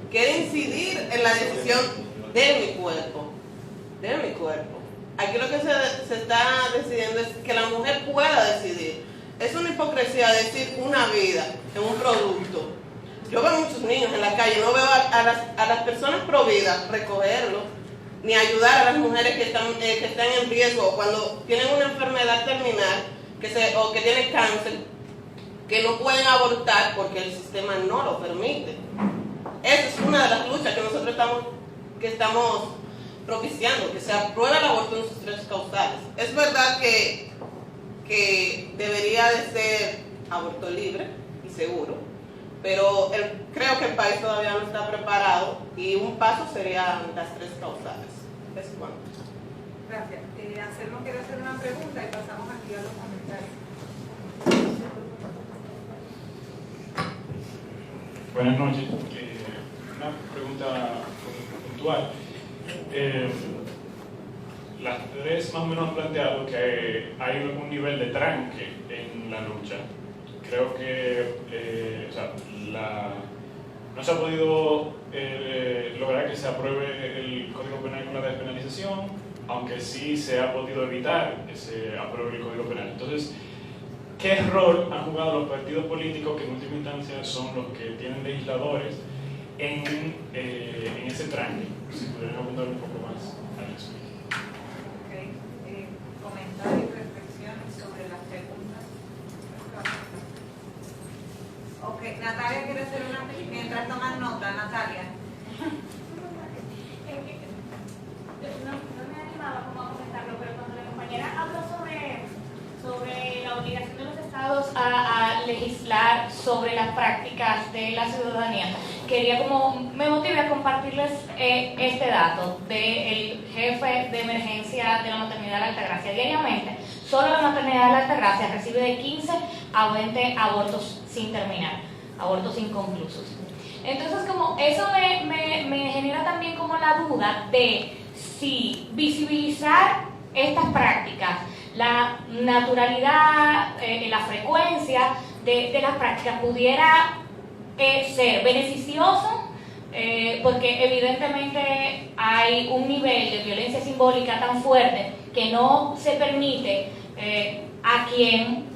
quiere incidir en la decisión de mi cuerpo. Aquí lo que se está decidiendo es que la mujer pueda decidir. Es una hipocresía decir una vida en un producto. Yo veo muchos niños en la calle, no veo a las personas pro vida recogerlo, ni ayudar a las mujeres que están en riesgo cuando tienen una enfermedad terminal o que tienen cáncer, que no pueden abortar porque el sistema no lo permite. Esa es una de las luchas que nosotros estamos propiciando, que se apruebe el aborto en sus 3 causales. Es verdad que debería de ser aborto libre y seguro, pero creo que el país todavía no está preparado y un paso serían las 3 causales. Es cuanto. Gracias. Anselmo quiere hacer una pregunta y pasamos aquí a los comentarios. Buenas noches. Una pregunta puntual. Las 3 más o menos han planteado que hay un nivel de tranque en la lucha. Creo que no se ha podido lograr que se apruebe el Código Penal con la despenalización, aunque sí se ha podido evitar que se apruebe el Código Penal. Entonces, ¿qué rol han jugado los partidos políticos, que en última instancia son los que tienen legisladores, en ese tranque? Si pudieran apuntar un poco más a eso. Okay. Comentarios y reflexiones sobre las preguntas. Ok, Natalia quiere hacer una, mientras tomas nota, Natalia. No me animaba como a comentarlo, pero cuando la compañera habló sobre la obligación de los estados a legislar sobre las prácticas de la ciudadanía, me motivé a compartirles este dato del jefe de emergencia de la maternidad de la Altagracia. Diariamente, solo la maternidad de la Altagracia recibe de 15 a 20 abortos sin terminar, abortos inconclusos. Entonces, como eso me genera también como la duda de si visibilizar estas prácticas, la naturalidad, la frecuencia de las prácticas pudiera ser beneficioso, porque evidentemente hay un nivel de violencia simbólica tan fuerte que no se permite a quien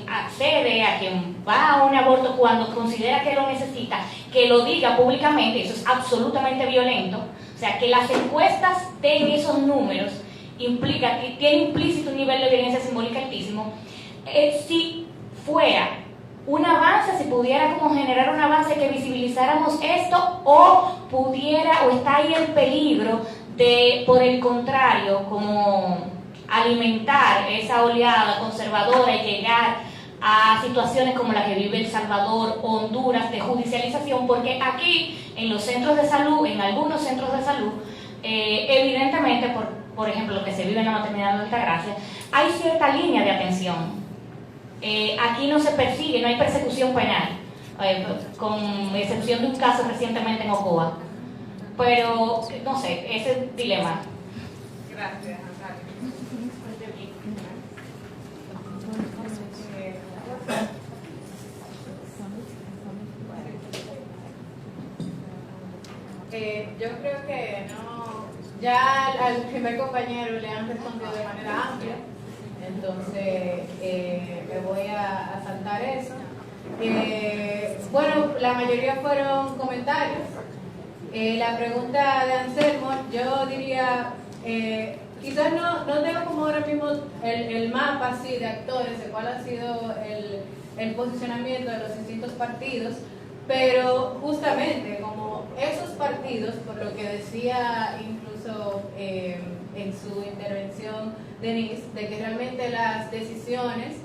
accede, a quien va a un aborto cuando considera que lo necesita, que lo diga públicamente. Eso es absolutamente violento. O sea, que las encuestas den esos números tiene implícito un nivel de violencia simbólica altísimo. Si fuera un avance, si pudiera como generar un avance que visibilizáramos esto, o está ahí el peligro de, por el contrario, como alimentar esa oleada conservadora y llegar a situaciones como la que vive El Salvador o Honduras de judicialización, porque aquí en los centros de salud, en algunos centros de salud, evidentemente, por ejemplo, lo que se vive en la maternidad de Altagracia, hay cierta línea de atención. Aquí no se persigue, no hay persecución penal, con excepción de un caso recientemente en Ocoa. Pero, no sé, ese dilema. Gracias, Natalia. Yo creo que ya al primer compañero le han respondido de manera amplia, entonces me voy a saltar eso. Bueno, la mayoría fueron comentarios. La pregunta de Anselmo, yo diría, quizás no tengo como ahora mismo el mapa así de actores, de cuál ha sido el posicionamiento de los distintos partidos, pero justamente como esos partidos, por lo que decía incluso en su intervención Denise, de que realmente las decisiones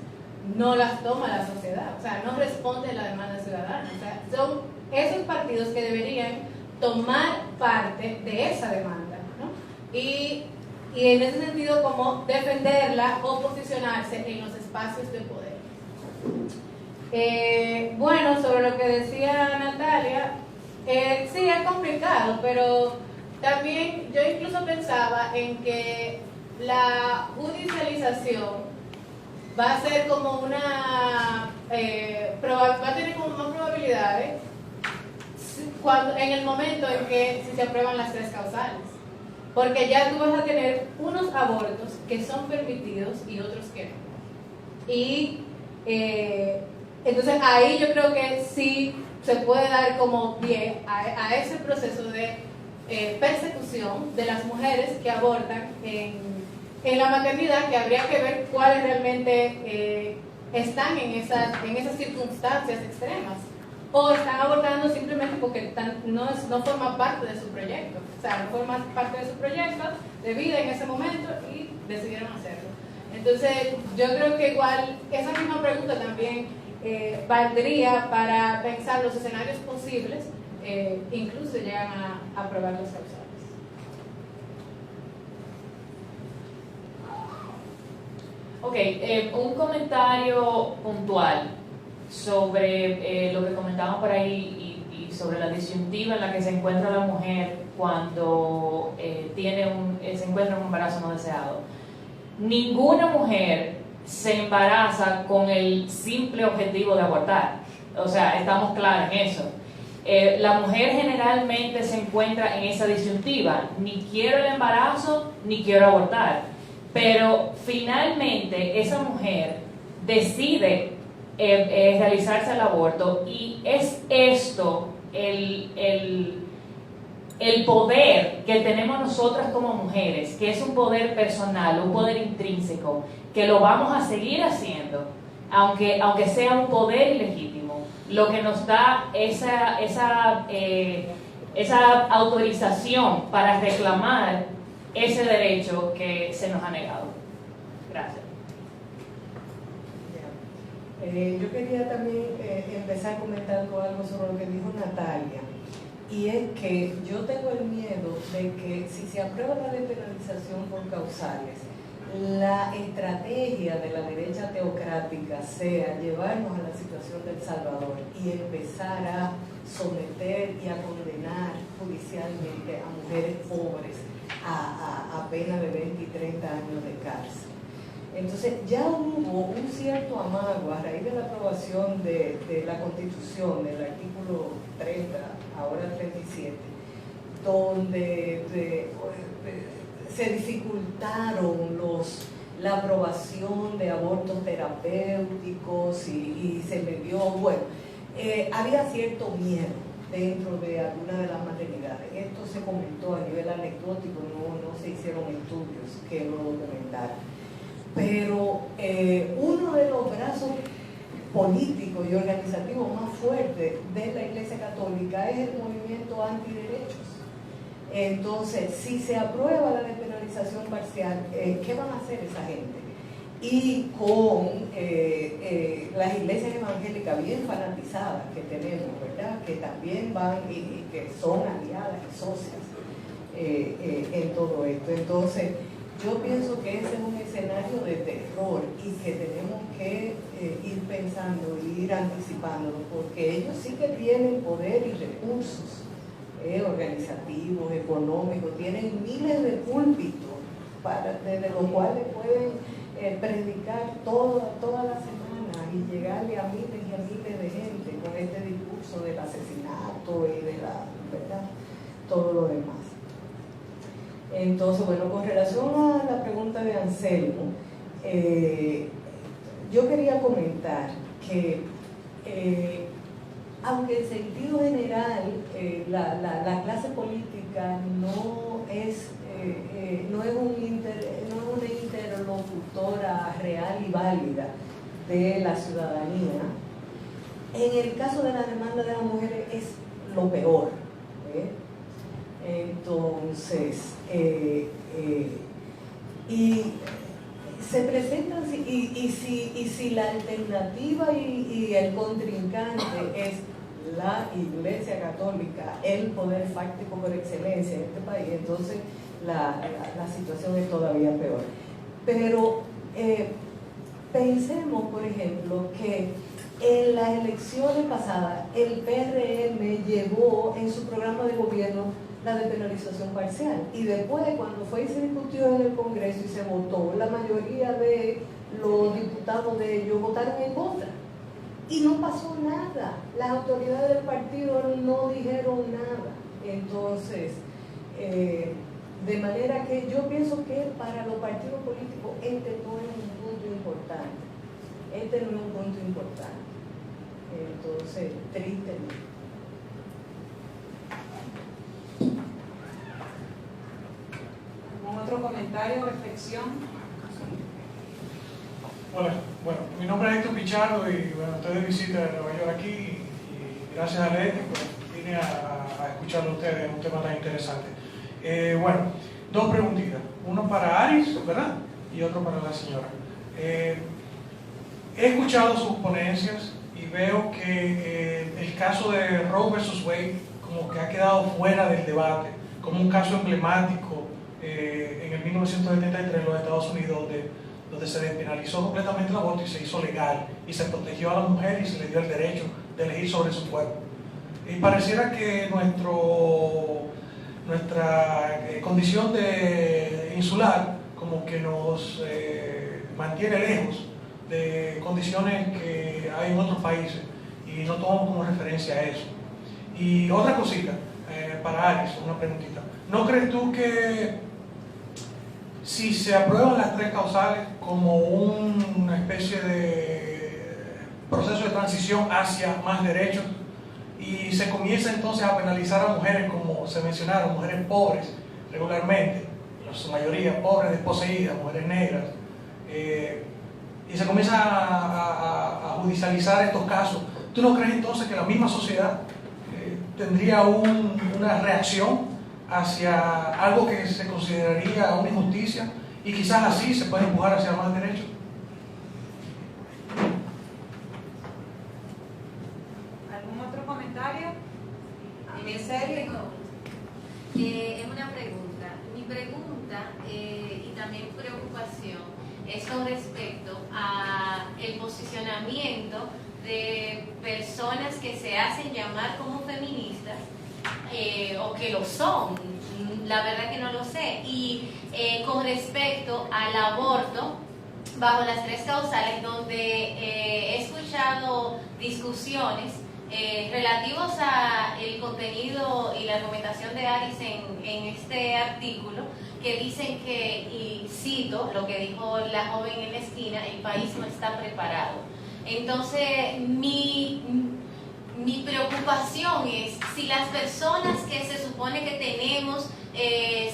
no las toma la sociedad, o sea, no responde a la demanda ciudadana, o sea, son esos partidos que deberían tomar parte de esa demanda, ¿no? Y en ese sentido como defenderla o posicionarse en los espacios de poder. Bueno, sobre lo que decía Natalia, sí es complicado, pero también yo incluso pensaba en que la judicialización va a ser como va a tener como más probabilidades en el momento en que si se aprueban las 3 causales, porque ya tú vas a tener unos abortos que son permitidos y otros que no, y entonces ahí yo creo que sí se puede dar como pie a ese proceso de persecución de las mujeres que abortan en la maternidad, que habría que ver cuál es realmente están en esas circunstancias extremas o están abortando simplemente porque no forma parte de su proyecto, o sea, no forma parte de su proyecto de vida en ese momento y decidieron hacerlo. Entonces, yo creo que igual esa misma pregunta también valdría para pensar los escenarios posibles, incluso llegan a probar los causales. Ok, un comentario puntual sobre lo que comentamos por ahí y sobre la disyuntiva en la que se encuentra la mujer cuando se encuentra un embarazo no deseado. Ninguna mujer se embaraza con el simple objetivo de abortar. O sea, estamos claros en eso. La mujer generalmente se encuentra en esa disyuntiva. Ni quiero el embarazo, ni quiero abortar. Pero finalmente esa mujer decide realizarse el aborto y es esto el poder que tenemos nosotras como mujeres, que es un poder personal, un poder intrínseco, que lo vamos a seguir haciendo, aunque sea un poder ilegítimo, lo que nos da esa autorización para reclamar ese derecho que se nos ha negado. Gracias. Yo quería también empezar comentando algo sobre lo que dijo Natalia, y es que yo tengo el miedo de que si se aprueba la despenalización por causales, la estrategia de la derecha teocrática sea llevarnos a la situación del Salvador y empezar a someter y a condenar judicialmente a mujeres pobres a pena de 20 y 30 años de cárcel. Entonces ya hubo un cierto amago a raíz de la aprobación de la Constitución, del artículo 30, ahora 37, donde se dificultaron la aprobación de abortos terapéuticos y se le dio, había cierto miedo dentro de alguna de las maternidades. Esto se comentó a nivel anecdótico, no se hicieron estudios que lo documentaran. Pero uno de los brazos políticos y organizativos más fuertes de la Iglesia Católica es el movimiento antiderechos. Entonces, si se aprueba la despenalización parcial, ¿qué van a hacer esa gente? Y con las iglesias evangélicas bien fanatizadas que tenemos, ¿verdad? Que también van y que son aliadas y socias en todo esto. Entonces, yo pienso que ese es un escenario de terror y que tenemos que ir pensando y ir anticipándolo, porque ellos sí que tienen poder y recursos organizativos, económicos, tienen miles de púlpitos desde los cuales pueden predicar toda la semana y llegarle a miles de gente con este discurso del asesinato y de ¿verdad? Todo lo demás. Entonces, bueno, con relación a la pregunta de Anselmo, yo quería comentar que aunque en sentido general la clase política no es una interlocutora real y válida de la ciudadanía, en el caso de la demanda de las mujeres es lo peor. Entonces, y se presentan, y si la alternativa y el contrincante es la Iglesia Católica, el poder fáctico por excelencia en este país, entonces la situación es todavía peor. Pero pensemos, por ejemplo, que en las elecciones pasadas el PRM llevó en su programa de gobierno la despenalización parcial, y después cuando fue y se discutió en el Congreso y se votó, la mayoría de los diputados de ellos votaron en contra y no pasó nada, las autoridades del partido no dijeron nada. Entonces, de manera que yo pienso que para los partidos políticos este no es un punto importante, entonces tristemente. ¿Algún otro comentario o reflexión? Hola. Bueno, mi nombre es Héctor Pichardo y bueno, estoy de visita de Nueva York aquí y gracias a Leti pues, vine a escucharlo a ustedes, un tema tan interesante. Bueno, dos preguntitas, uno para Aris, ¿verdad? Y otro para la señora. He escuchado sus ponencias y veo que el caso de Roe versus Wade como que ha quedado fuera del debate, como un caso emblemático en el 1973 en los Estados Unidos, donde se despenalizó completamente el aborto y se hizo legal, y se protegió a la mujer y se le dio el derecho de elegir sobre su cuerpo. Y pareciera que nuestra condición de insular como que nos mantiene lejos de condiciones que hay en otros países y no tomamos como referencia a eso. Y otra cosita, para Aris, una preguntita. ¿No crees tú que si se aprueban las tres causales como una especie de proceso de transición hacia más derechos y se comienza entonces a penalizar a mujeres, como se mencionaron, mujeres pobres regularmente, en su mayoría pobres, desposeídas, mujeres negras, y se comienza a judicializar estos casos, ¿tú no crees entonces que la misma sociedad tendría una reacción hacia algo que se consideraría una injusticia y quizás así se puede empujar hacia más derechos? ¿Algún otro comentario? ¿En serio? Es una pregunta. Mi pregunta y también preocupación es con respecto a el posicionamiento de personas que se hacen llamar como feministas o que lo son, la verdad que no lo sé, y con respecto al aborto bajo las tres causales, donde he escuchado discusiones relativos a el contenido y la argumentación de Aris en este artículo, que dicen que, y cito lo que dijo la joven en la esquina, el país no está preparado. Entonces, mi preocupación es si las personas que se supone que tenemos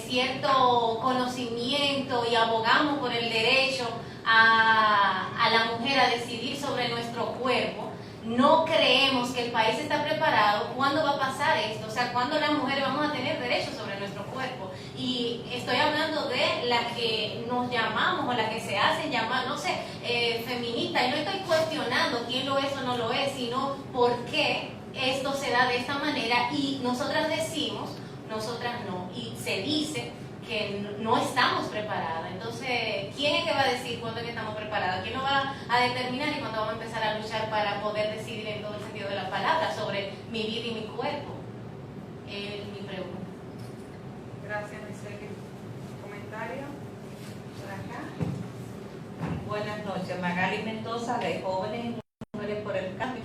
cierto conocimiento y abogamos por el derecho a la mujer a decidir sobre nuestro cuerpo, no creemos que el país está preparado. ¿Cuándo va a pasar esto? O sea, ¿cuándo las mujeres vamos a tener derechos sobre nuestro cuerpo? Y estoy hablando de la que nos llamamos o la que se hacen llamar, no sé, feminista. Y no estoy cuestionando quién lo es o no lo es, sino por qué esto se da de esta manera. Y nosotras decimos, nosotras no. Y se dice que no estamos preparadas. Entonces, ¿quién es que va a decir cuándo es que estamos preparadas? ¿Quién nos va a determinar y cuándo vamos a empezar a luchar para poder decidir en todo el sentido de la palabra sobre mi vida y mi cuerpo? Mi pregunta. Gracias, Michelle. ¿Comentario? ¿Por acá? Buenas noches, Magali Mendoza, de Jóvenes y Mujeres por el Cambio.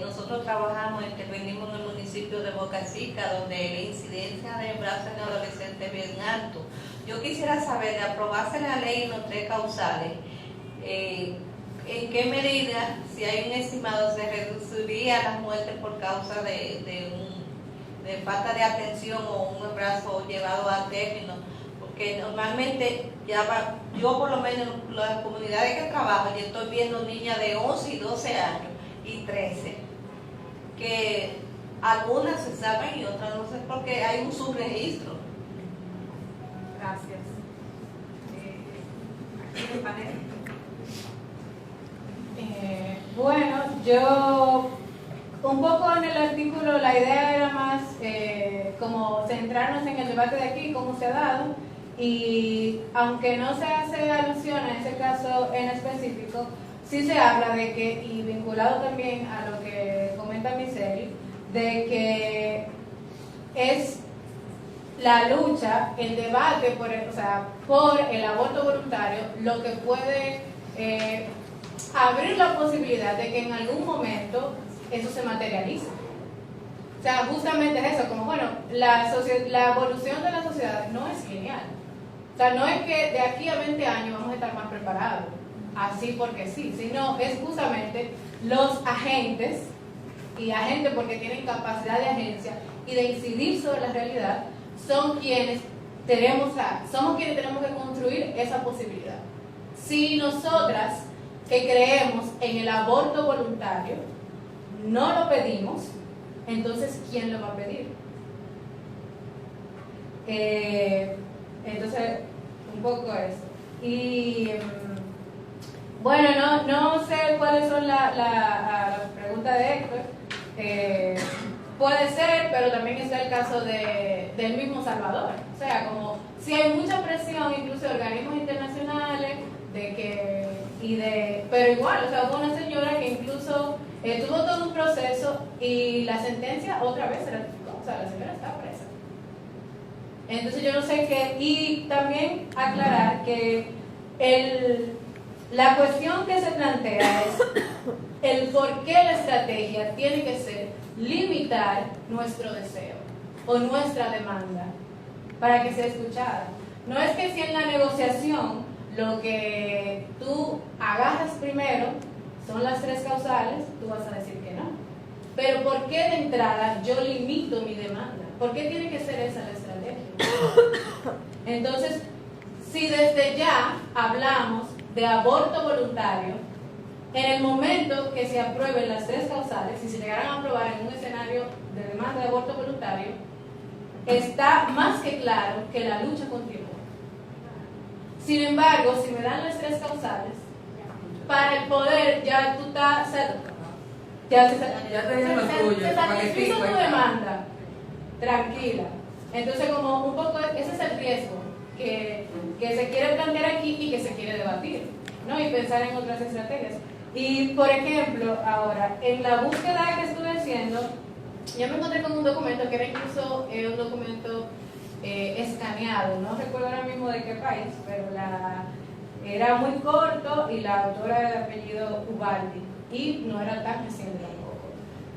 Nosotros trabajamos, intervenimos en el municipio de Boca Chica, donde la incidencia de embarazo en adolescentes es bien alto. Yo quisiera saber, de aprobarse la ley en los tres causales, ¿en qué medida, si hay un estimado, se reduciría las muertes por causa de falta de atención o un embarazo llevado a término? Porque normalmente, yo por lo menos en las comunidades que trabajo, yo estoy viendo niñas de 11 y 12 años y 13, que algunas se saben y otras no sé, porque hay un subregistro. Gracias. Aquí en el panel. Bueno, yo un poco en el artículo la idea era más como centrarnos en el debate de aquí, cómo se ha dado, y aunque no se hace alusión a ese caso en específico, sí se habla de que, y vinculado también a lo que comenta Michelle, de que es la lucha, el debate por el aborto voluntario lo que puede abrir la posibilidad de que en algún momento eso se materialice. O sea, justamente es eso, como bueno, la evolución de la sociedad no es lineal. O sea, no es que de aquí a 20 años vamos a estar más preparados, así porque sí, sino es justamente los agentes, y agentes porque tienen capacidad de agencia y de incidir sobre la realidad, somos quienes tenemos que construir esa posibilidad. Si nosotras que creemos en el aborto voluntario, no lo pedimos, entonces ¿quién lo va a pedir? Entonces, un poco eso. Y bueno, no sé cuáles son la pregunta de Héctor. Puede ser, pero también está el caso del mismo Salvador. O sea, como si hay mucha presión, incluso de organismos internacionales, pero igual, o sea, hubo una señora que incluso tuvo todo un proceso y la sentencia otra vez se ratificó. O sea, la señora está presa. Entonces yo no sé qué, y también aclarar que la cuestión que se plantea es el por qué la estrategia tiene que ser limitar nuestro deseo o nuestra demanda para que sea escuchada. No es que si en la negociación lo que tú agarras primero son las 3 causales, tú vas a decir que no. Pero ¿por qué de entrada yo limito mi demanda? ¿Por qué tiene que ser esa la estrategia? Entonces, si desde ya hablamos de aborto voluntario, en el momento que se aprueben las 3 causales, si se llegaran a aprobar en un escenario de demanda de aborto voluntario, está más que claro que la lucha continúa. Sin embargo, si me dan las 3 causales, para el poder ya tú estás... Ya te dieron los tuyos. Se satisfizo tu demanda. Tranquila. Entonces, como un poco, ese es el riesgo que se quiere plantear aquí y que se quiere debatir, ¿no? Y pensar en otras estrategias. Y, por ejemplo, ahora, en la búsqueda que estuve haciendo, yo me encontré con un documento que era incluso un documento escaneado, no recuerdo ahora mismo de qué país, pero era muy corto y la autora era de apellido Ubaldi y no era tan reciente tampoco.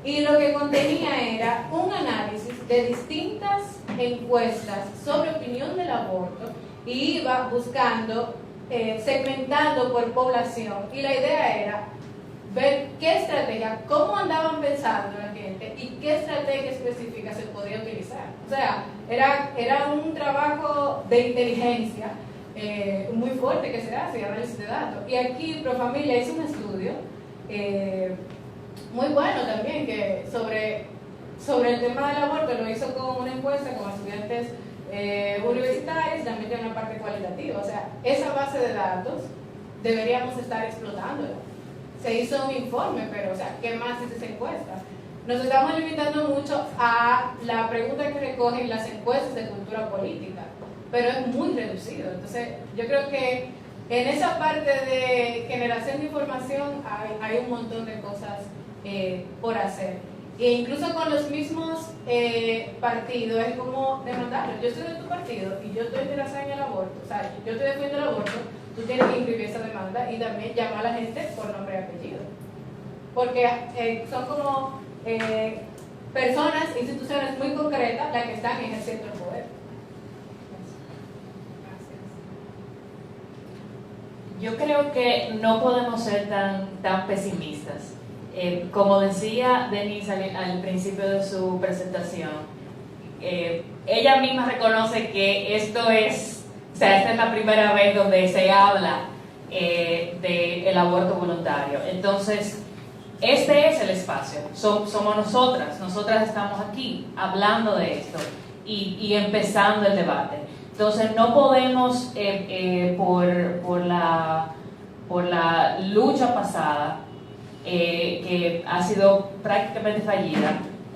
Y lo que contenía era un análisis de distintas encuestas sobre opinión del aborto y iba buscando, segmentando por población, y la idea era ver qué estrategia, cómo andaban pensando la gente y qué estrategia específica se podía utilizar. O sea, era un trabajo de inteligencia muy fuerte que se hace, análisis de datos. Y aquí Profamilia hizo un estudio muy bueno también que sobre el tema del aborto, lo hizo con una encuesta con estudiantes universitarios, también tiene una parte cualitativa. O sea, esa base de datos deberíamos estar explotándola. Se hizo un informe, pero, o sea, ¿qué más es esa encuesta? Nos estamos limitando mucho a la pregunta que recogen las encuestas de cultura política, pero es muy reducido. Entonces, yo creo que en esa parte de generación de información hay un montón de cosas por hacer. E incluso con los mismos partidos, es como demandarlo. Yo soy de tu partido y yo estoy interesada en el aborto, o sea, yo te defiendo el aborto, tú tienes que inscribir esa demanda y también llamar a la gente por nombre y apellido. Porque son como personas, instituciones muy concretas las que están ejerciendo el poder. Yo creo que no podemos ser tan pesimistas. Como decía Denise al principio de su presentación, ella misma reconoce que esta es la primera vez donde se habla del aborto voluntario. Entonces, este es el espacio, somos nosotras estamos aquí hablando de esto y empezando el debate. Entonces, no podemos, por la lucha pasada, que ha sido prácticamente fallida,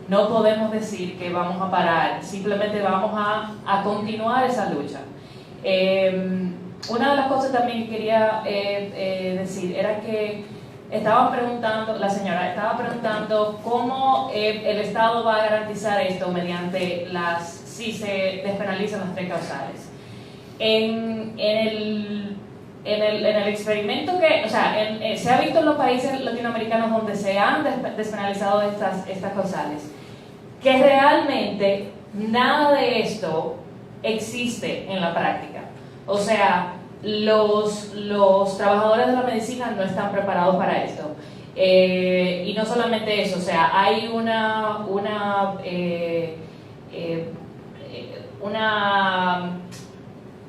no podemos decir que vamos a parar, simplemente vamos a continuar esa lucha. Una de las cosas también que quería decir era que la señora estaba preguntando cómo el Estado va a garantizar esto mediante si se despenalizan las 3 causales. En el experimento se ha visto en los países latinoamericanos donde se han despenalizado estas causales, que realmente nada de esto existe en la práctica. O sea, los trabajadores de la medicina no están preparados para esto. Y no solamente eso, o sea, hay una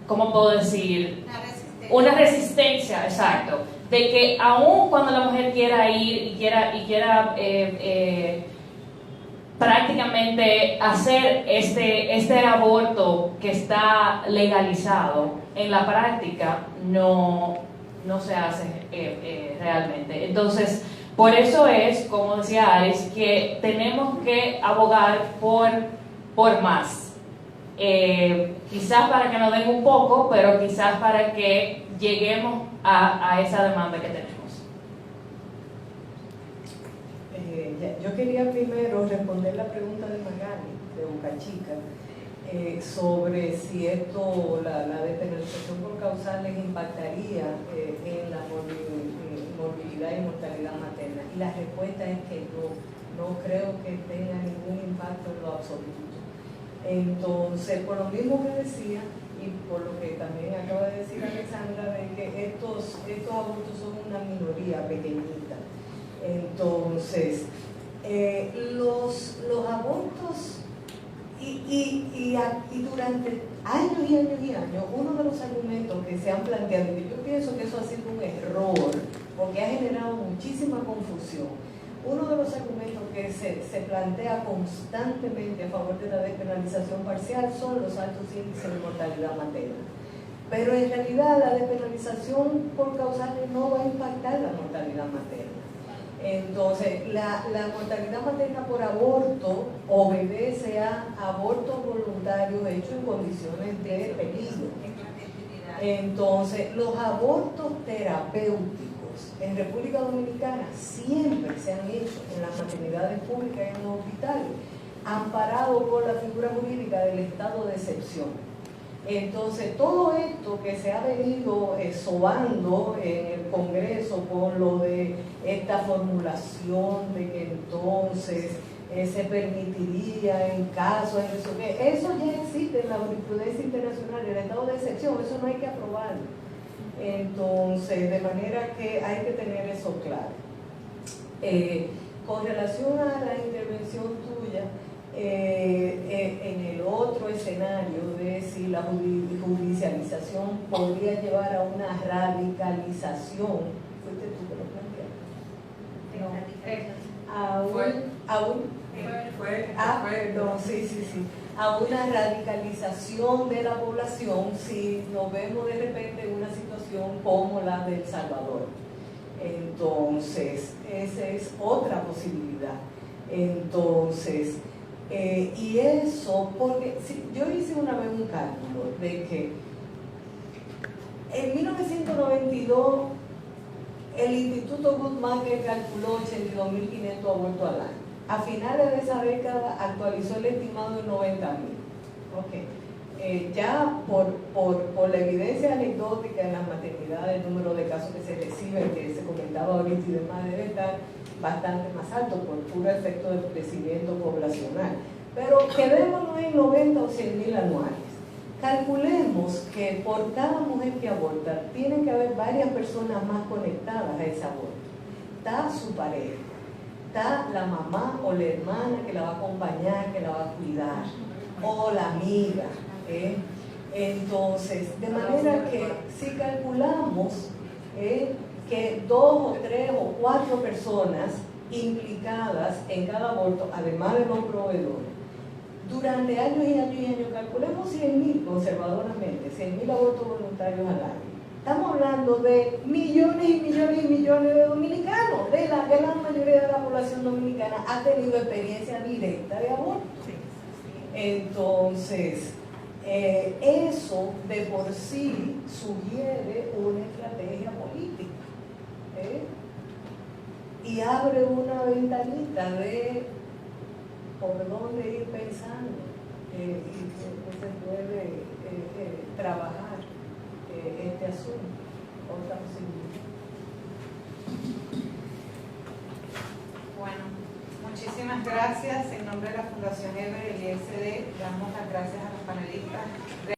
¿cómo puedo decir? Una resistencia, exacto, de que aun cuando la mujer quiera ir y quiera prácticamente hacer este aborto que está legalizado, en la práctica no se hace realmente. Entonces, por eso es, como decía Aris, que tenemos que abogar por más. Quizás para que nos den un poco, pero quizás para que lleguemos a esa demanda que tenemos. Yo quería primero responder la pregunta de Magali, de Boca Chica, sobre si esto, la despenalización por causales impactaría en la morbilidad y mortalidad materna. Y la respuesta es que no creo que tenga ningún impacto en lo absoluto. Entonces, por lo mismo que decía, y por lo que también acaba de decir Alexandra, de que estos abortos son una minoría pequeñita. Entonces, los abortos, y durante años y años y años, uno de los argumentos que se han planteado, y yo pienso que eso ha sido un error, porque ha generado muchísima confusión, uno de los argumentos que se plantea constantemente a favor de la despenalización parcial son los altos índices de mortalidad materna. Pero en realidad la despenalización por causales no va a impactar la mortalidad materna. Entonces, la mortalidad materna por aborto obedece a abortos voluntarios hechos en condiciones de peligro. Entonces, los abortos terapéuticos en República Dominicana siempre se han hecho en las maternidades públicas y en los hospitales, amparados por la figura jurídica del estado de excepción. Entonces, todo esto que se ha venido sobando en el Congreso con lo de esta formulación de que entonces se permitiría en caso de eso ya existe en la jurisprudencia internacional, el estado de excepción, eso no hay que aprobarlo. Entonces, de manera que hay que tener eso claro. Con relación a la intervención tuya, en el otro escenario de si la judicialización podría llevar a una radicalización, ¿fuiste tú que lo planteaste? A una radicalización de la población si nos vemos de repente en una situación como la de El Salvador. Entonces, esa es otra posibilidad. Entonces, y eso, porque yo hice una vez un cálculo de que en 1992 el Instituto Guttmacher calculó 82.500 abortos al año. A finales de esa década actualizó el estimado en 90.000. Okay. Ya por la evidencia anecdótica en las maternidades, el número de casos que se reciben, que se comentaba ahorita y demás, debe estar bastante más alto por puro efecto del crecimiento poblacional. Pero quedémonos en 90 o 100.000 anuales. Calculemos que por cada mujer que aborta, tienen que haber varias personas más conectadas a ese aborto. Está su pareja, está la mamá o la hermana que la va a acompañar, que la va a cuidar, o la amiga. Entonces, de manera que si calculamos que 2 o 3 o 4 personas implicadas en cada aborto, además de los proveedores, durante años y años y años, calculemos 100.000 conservadoramente, 100.000 abortos voluntarios al año. Estamos hablando de millones y millones y millones de dominicanos. De la gran mayoría de la población dominicana ha tenido experiencia directa de aborto. Entonces, eso de por sí sugiere una estrategia política. Y abre una ventanita de por dónde ir pensando y que se puede trabajar este asunto. Otra posibilidad. Bueno, muchísimas gracias. En nombre de la Fundación Ever y el ISD, damos las gracias a los panelistas.